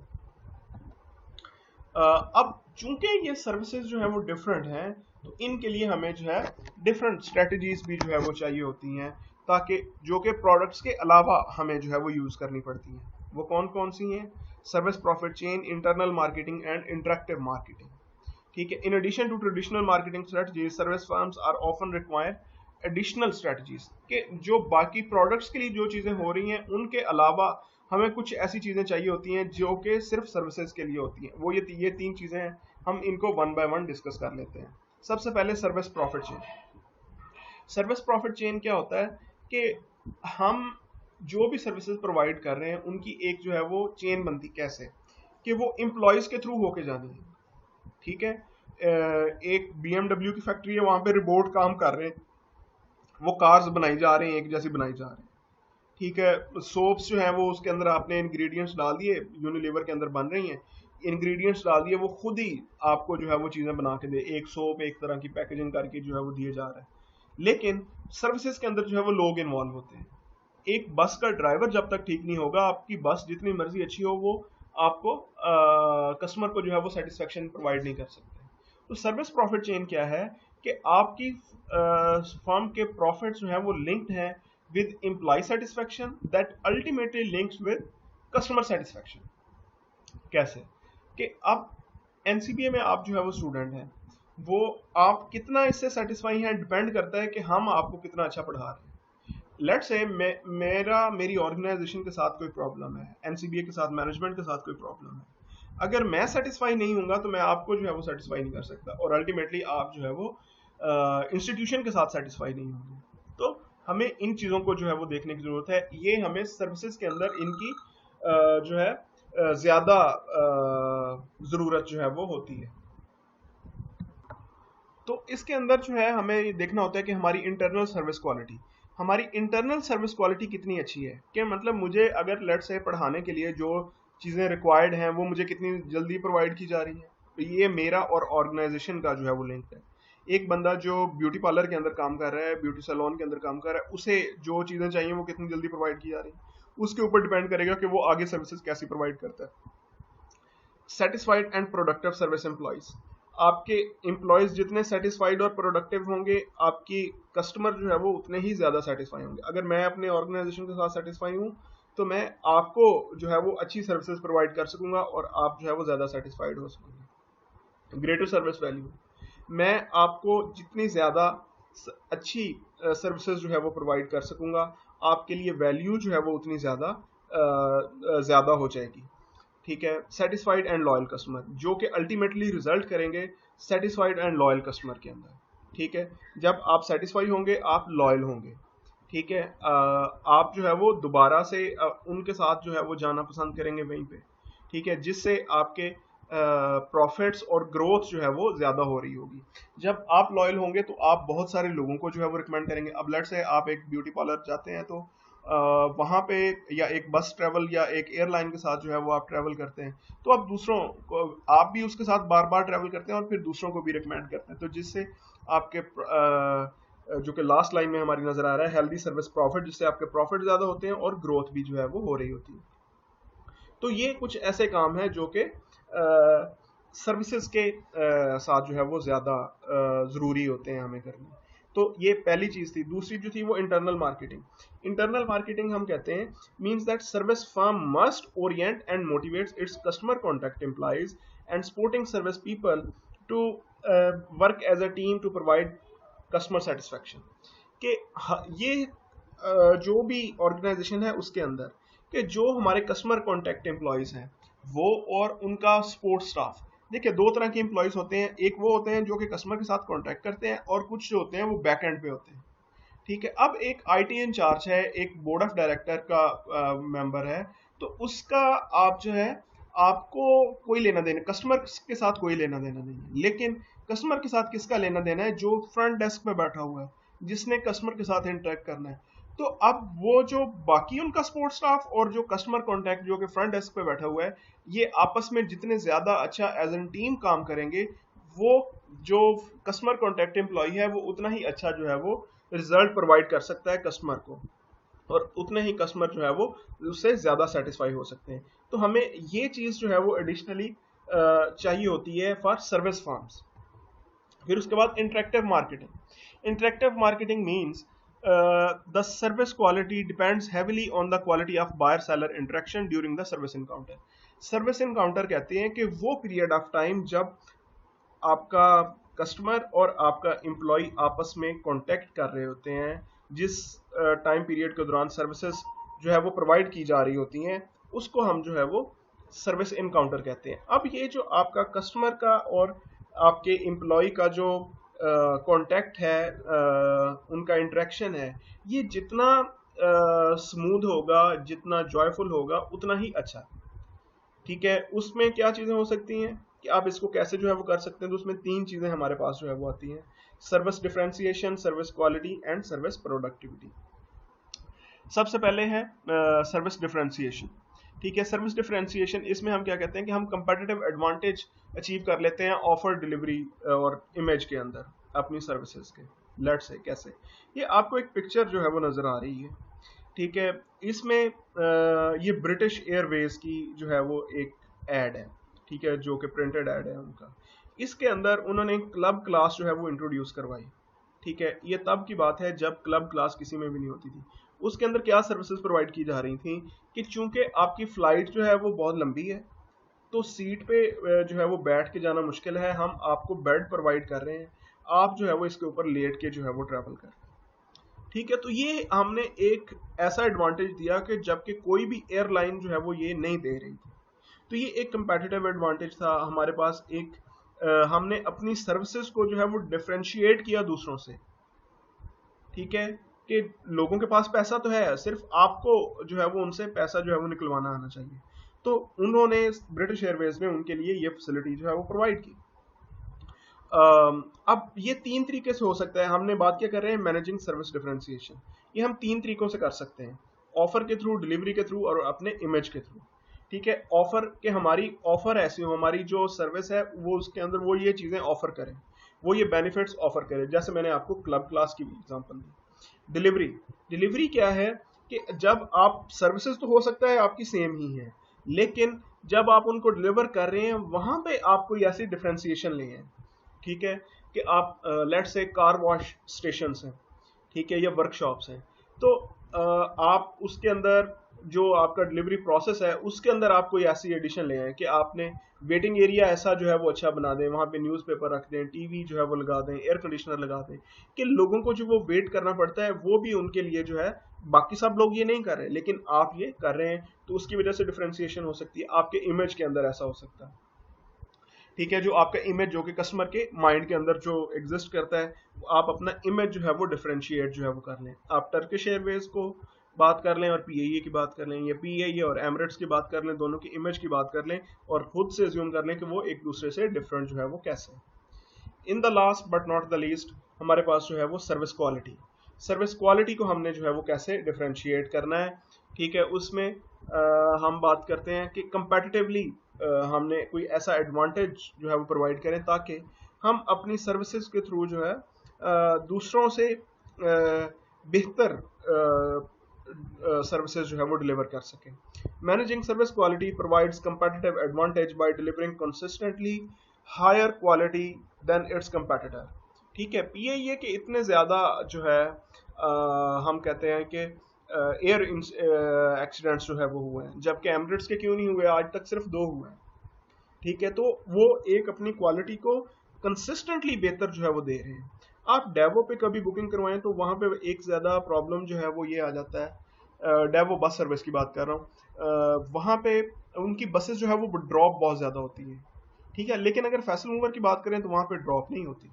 अब चूंकि ये सर्विसेज जो है वो डिफरेंट हैं, तो इनके लिए हमें जो है डिफरेंट स्ट्रेटजीज भी जो है वो चाहिए होती हैं, ताकि जो कि प्रोडक्ट्स के अलावा हमें जो है वो यूज करनी पड़ती हैं। वो कौन कौन सी हैं? Service profit chain, internal marketing and interactive marketing, ठीक है। In addition to traditional marketing strategies, service firms are often require additional strategies, के जो बाकी प्रोडक्ट्स के लिए जो चीजें हो रही हैं उनके अलावा हमें कुछ ऐसी चीजें चाहिए होती हैं जो कि सिर्फ सर्विसेज के लिए होती हैं। वो ये 3 चीजें हैं, हम इनको वन बाय वन डिस्कस कर लेते हैं। सबसे पहले service profit chain. Service profit chain क्या होता है कि हम जो भी सर्विसेज प्रोवाइड कर रहे हैं उनकी एक जो है वो चेन बनती, कैसे कि वो एम्प्लॉयज के थ्रू होके जानी है, ठीक है। एक BMW की फैक्ट्री है, वहां पे रोबोट काम कर रहे हैं, वो कार्स बनाई जा रहे हैं, एक जैसी बनाई जा रही है, ठीक है। सोप्स जो है वो उसके अंदर आपने इंग्रेडिएंट्स डाल दिए, यूनिलीवर के अंदर बन रही हैं, इंग्रेडिएंट्स डाल दिए, वो खुद ही आपको जो है वो चीजें बना के दे, एक सोप एक तरह की पैकेजिंग करके जो है वो दिए जा रहा है। लेकिन सर्विसेज के अंदर जो है वो लोग इन्वॉल्व होते हैं। एक बस का ड्राइवर जब तक ठीक नहीं होगा, आपकी बस जितनी मर्जी अच्छी हो, वो आपको कस्टमर को जो है वो सेटिस्फेक्शन प्रोवाइड नहीं कर सकते। तो सर्विस प्रॉफिट चेन क्या है कि आपकी फर्म के प्रॉफिट जो है वो लिंक्ड है with employee satisfaction that ultimately links with customer satisfaction। कैसे कि अब एनसीबीए में आप जो है वो स्टूडेंट हैं, वो आप कितना इससे सेटिस्फाई हैं डिपेंड करता है कि हम आपको कितना अच्छा पढ़ा रहे हैं। लेट से मेरी ऑर्गेनाइजेशन के साथ कोई प्रॉब्लम है, एनसीबीए के साथ, मैनेजमेंट के साथ कोई प्रॉब्लम है, अगर मैं सेटिस्फाई नहीं हूंगा तो मैं आपको जो है वो सेटिस्फाई नहीं कर सकता, और अल्टीमेटली आप जो है वो इंस्टीट्यूशन के साथ सेटिस्फाई नहीं होंगे। तो हमें इन चीज़ों को जो है वो देखने की ज़रूरत है। ये हमें सर्विसेज के अंदर इनकी जो है ज़्यादा ज़रूरत जो है वो होती है। तो इसके अंदर जो है हमें ये देखना होता है कि हमारी इंटरनल सर्विस क्वालिटी कितनी अच्छी है, कि मतलब मुझे अगर लेट से पढ़ाने के लिए जो चीज़ें रिक्वायर्ड हैं वो मुझे कितनी जल्दी प्रोवाइड की जा रही हैं। तो ये मेरा और ऑर्गेनाइजेशन का जो है वो लिंक है। एक बंदा जो ब्यूटी पार्लर के अंदर काम कर रहा है, ब्यूटी सैलून के अंदर काम कर रहा है, उसे जो चीज़ें चाहिए वो कितनी जल्दी प्रोवाइड की जा रही है, उसके ऊपर डिपेंड करेगा कि वो आगे सर्विसेज कैसी प्रोवाइड करता है। Satisfied and productive service employees, आपके एम्प्लॉयज जितने सेटिस्फाइड और प्रोडक्टिव होंगे, आपकी कस्टमर जो है वो उतने ही ज़्यादा सेटिस्फाई होंगे। अगर मैं अपने ऑर्गेनाइजेशन के साथ सेटिस्फाई हूँ तो मैं आपको जो है वो अच्छी सर्विसेज प्रोवाइड कर सकूंगा और आप जो है वो ज़्यादा सेटिस्फाइड हो सकेंगे। ग्रेटर सर्विस वैल्यू, मैं आपको जितनी ज़्यादा अच्छी सर्विसेज जो है वो प्रोवाइड कर सकूंगा, आपके लिए वैल्यू जो है वो उतनी ज़्यादा हो जाएगी। ठीक है, सेटिस्फाइड एंड लॉयल कस्टमर, जो कि अल्टीमेटली रिजल्ट करेंगे सेटिस्फाइड एंड लॉयल कस्टमर के अंदर। ठीक है, जब आप सेटिस्फाई होंगे आप लॉयल होंगे। ठीक है, आप जो है वो दोबारा से उनके साथ जो है वो जाना पसंद करेंगे वहीं पे। ठीक है, जिससे आपके प्रॉफिट्स और ग्रोथ जो है वो ज़्यादा हो रही होगी। जब आप लॉयल होंगे तो आप बहुत सारे लोगों को जो है वो रिकमेंड करेंगे। अब लेट्स से आप एक ब्यूटी पार्लर जाते हैं तो वहाँ पे, या एक बस ट्रेवल या एक एयरलाइन के साथ जो है वो आप ट्रेवल करते हैं, तो आप दूसरों को, आप भी उसके साथ बार बार ट्रेवल करते हैं और फिर दूसरों को भी रिकमेंड करते हैं, तो जिससे आपके जो कि लास्ट लाइन में हमारी नजर आ रहा है, हेल्दी सर्विस प्रॉफिट, जिससे आपके प्रॉफिट ज़्यादा होते हैं और ग्रोथ भी जो है वो हो रही होती है। तो ये कुछ ऐसे काम हैं जो कि सर्विसेज के साथ जो है वो ज़्यादा ज़रूरी होते हैं हमें करने। तो ये पहली चीज़ थी। दूसरी जो थी वो इंटरनल मार्केटिंग। इंटरनल मार्केटिंग हम कहते हैं means that service firm must orient and motivates its customer contact employees and supporting service people to work as a team to provide customer satisfaction. कि ये जो भी ऑर्गेनाइजेशन है उसके अंदर, कि जो हमारे कस्टमर कॉन्टैक्ट एम्प्लॉयज़ हैं वो और उनका सपोर्ट स्टाफ। देखिए, दो तरह के एम्प्लॉयज़ होते हैं, एक वो होते हैं जो कि कस्टमर के साथ कॉन्टैक्ट करते हैं, और कुछ जो होते हैं वो बैक एंड पे होते हैं। ठीक है, अब एक आईटी इंचार्ज है, एक बोर्ड ऑफ डायरेक्टर का मेंबर है, तो उसका आप जो है, आपको कोई लेना देना कस्टमर के साथ कोई लेना देना नहीं है। लेकिन कस्टमर के साथ किसका लेना देना है? जो फ्रंट डेस्क पे बैठा हुआ है, जिसने कस्टमर के साथ इंटरेक्ट करना है। तो अब वो जो बाकी उनका सपोर्ट स्टाफ और जो कस्टमर कॉन्टैक्ट जो कि फ्रंट डेस्क पे बैठा हुआ है, ये आपस में जितने ज्यादा अच्छा एज एन टीम काम करेंगे, वो जो कस्टमर कॉन्टैक्ट एम्प्लॉय है वो उतना ही अच्छा जो है वो रिजल्ट प्रोवाइड कर सकता है कस्टमर को, और उतने ही कस्टमर जो है वो उससे ज़्यादा सेटिस्फाई हो सकते हैं। तो हमें ये चीज़ जो है वो एडिशनली चाहिए होती है फॉर सर्विस फर्म्स। फिर उसके बाद interactive marketing. Interactive marketing means the service quality depends heavily on the quality of buyer seller interaction during the service encounter. Service encounter कहते हैं कि वो पीरियड ऑफ टाइम जब आपका कस्टमर और आपका एम्प्लॉय आपस में कांटेक्ट कर रहे होते हैं, जिस टाइम पीरियड के दौरान सर्विसेज जो है वो प्रोवाइड की जा रही होती हैं, उसको हम जो है वो सर्विस इनकाउंटर कहते हैं। अब ये जो आपका कस्टमर का और आपके एम्प्लॉय का जो कांटेक्ट है, उनका इंटरेक्शन है, ये जितना स्मूथ होगा, जितना जॉयफुल होगा, उतना ही अच्छा। ठीक है, उसमें क्या चीज़ें हो सकती हैं कि आप इसको कैसे जो है वो कर सकते हैं, तो उसमें तीन चीज़ें हमारे पास जो है वो आती हैं: service differentiation, service quality and service productivity. सबसे पहले है सर्विस डिफरेंशिएशन। ठीक है, सर्विस डिफरेंशिएशन, इसमें हम क्या कहते हैं कि हम कंपेटिटिव एडवांटेज अचीव कर लेते हैं ऑफर, डिलीवरी और इमेज के अंदर अपनी सर्विसेज के। लेट से कैसे, ये आपको एक पिक्चर जो है वो नज़र आ रही है। ठीक है, इसमें ये ब्रिटिश एयरवेज की जो है वो एक एड है। ठीक है, जो कि प्रिंटेड एड है उनका। इसके अंदर उन्होंने क्लब क्लास जो है वो इंट्रोड्यूस करवाई। ठीक है, ये तब की बात है जब क्लब क्लास किसी में भी नहीं होती थी। उसके अंदर क्या सर्विसेज प्रोवाइड की जा रही थी कि चूंकि आपकी फ्लाइट जो है वो बहुत लंबी है, तो सीट पे जो है वो बैठ के जाना मुश्किल है, हम आपको बेड प्रोवाइड कर रहे हैं, आप जो है वो इसके ऊपर लेट के जो है वो ट्रैवल कर। ठीक है, तो ये हमने एक ऐसा एडवांटेज दिया कि जबकि कोई भी एयरलाइन जो है वो ये नहीं दे रही थी। तो ये एक कंपेटिटिव एडवांटेज था हमारे पास। एक हमने अपनी सर्विसेज को जो है वो डिफरेंशिएट किया दूसरों से। ठीक है, कि लोगों के पास पैसा तो है, सिर्फ आपको जो है वो उनसे पैसा जो है वो निकलवाना आना चाहिए। तो उन्होंने ब्रिटिश एयरवेज में उनके लिए ये फैसिलिटी जो है वो प्रोवाइड की। अब ये तीन तरीके से हो सकता है। हमने बात क्या कर रहे हैं, मैनेजिंग सर्विस डिफरेंशिएशन। ये हम तीन तरीकों से कर सकते हैं: ऑफर के थ्रू, डिलीवरी के थ्रू और अपने इमेज के थ्रू। ठीक है, ऑफर के हमारी ऑफर ऐसी हो, हमारी जो सर्विस है वो उसके अंदर वो ये चीज़ें ऑफर करें, वो ये बेनिफिट्स ऑफर करें, जैसे मैंने आपको क्लब क्लास की एग्जांपल दी। डिलीवरी, डिलीवरी क्या है कि जब आप सर्विसेज तो हो सकता है आपकी सेम ही है, लेकिन जब आप उनको डिलीवर कर रहे हैं वहां पे आप कोई ऐसी डिफरेंशिएशन ले हैं। ठीक है, कि आप let's say car wash station हैं, ठीक है, या वर्कशॉप्स हैं, तो आप उसके अंदर जो आपका डिलीवरी प्रोसेस है उसके अंदर आप कोई ऐसी एडिशन ले आए कि आपने वेटिंग एरिया ऐसा जो है वो अच्छा बना दें, वहाँ पे न्यूज़पेपर रख दें, टीवी जो है वो लगा दें, एयर कंडीशनर लगा दें, कि लोगों को जो वो वेट करना पड़ता है वो भी उनके लिए जो है, बाकी सब लोग ये नहीं कर रहे लेकिन आप ये कर रहे हैं, तो उसकी वजह से डिफ्रेंसिएशन हो सकती है, आपके इमेज के अंदर ऐसा हो सकता है। ठीक है, जो आपका इमेज जो कि कस्टमर के माइंड के अंदर जो एग्जिस्ट करता है, आप अपना इमेज जो है वो डिफरेंशिएट जो है वो कर लें। आप टर्किश एयरवेज को बात कर लें और पीएई की बात कर लें, या पीएई और एमिरेट्स की बात कर लें, दोनों की इमेज की बात कर लें और खुद से ज्यूम कर लें कि वो एक दूसरे से डिफरेंट जो है वो कैसे है। In the last but not the least हमारे पास जो है वो सर्विस क्वालिटी को हमने जो है वो कैसे डिफरेंशिएट करना है। ठीक है, उसमें हम बात करते हैं कि कंपेटिटिवली हमने कोई ऐसा एडवांटेज जो है वो प्रोवाइड करें ताकि हम अपनी सर्विसेज के थ्रू जो है दूसरों से बेहतर सर्विसेज जो है वो डिलीवर कर सकें। Managing service quality provides competitive advantage by delivering consistently higher quality than its competitor. ठीक है, पीआईए के इतने ज़्यादा जो है हम कहते हैं कि एयर एक्सीडेंट्स जो है वो हुए हैं, जबकि एमिरेट्स के क्यों नहीं हुए, आज तक सिर्फ 2 हुए हैं। ठीक है, तो वो एक अपनी क्वालिटी को कंसिस्टेंटली बेहतर जो है वो दे रहे हैं। आप डेवो पे कभी बुकिंग करवाएं तो वहाँ पे एक ज़्यादा प्रॉब्लम जो है वो ये आ जाता है, डेवो बस सर्विस की बात कर रहा हूँ, वहाँ पे उनकी बसेस जो है वो ड्रॉप बहुत ज़्यादा होती है। ठीक है, लेकिन अगर फैसल मूवर की बात करें तो वहाँ पे ड्रॉप नहीं होती,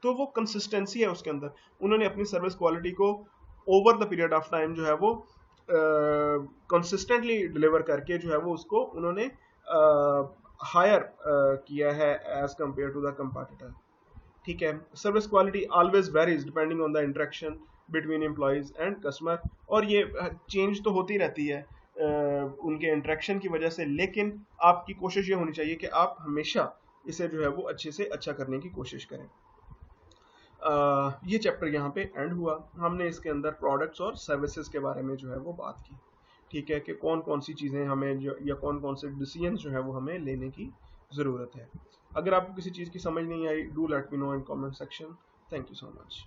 तो वो कंसिस्टेंसी है उसके अंदर। उन्होंने अपनी सर्विस क्वालिटी को over the period of time जो है वो कंसिस्टेंटली डिलीवर करके जो है वो उसको उन्होंने हायर किया है as compare to the competitor. ठीक है, service quality always varies depending on the interaction between employees and customer, और ये चेंज तो होती रहती है उनके इंटरेक्शन की वजह से, लेकिन आपकी कोशिश ये होनी चाहिए कि आप हमेशा इसे जो है वो अच्छे से अच्छा करने की कोशिश करें। ये चैप्टर यहाँ पे एंड हुआ। हमने इसके अंदर प्रोडक्ट्स और सर्विसेज के बारे में जो है वो बात की। ठीक है, कि कौन कौन सी चीज़ें हमें जो, या कौन कौन से डिसीजन जो है वो हमें लेने की ज़रूरत है। अगर आपको किसी चीज़ की समझ नहीं आई, do let me know in comment section. Thank you so much.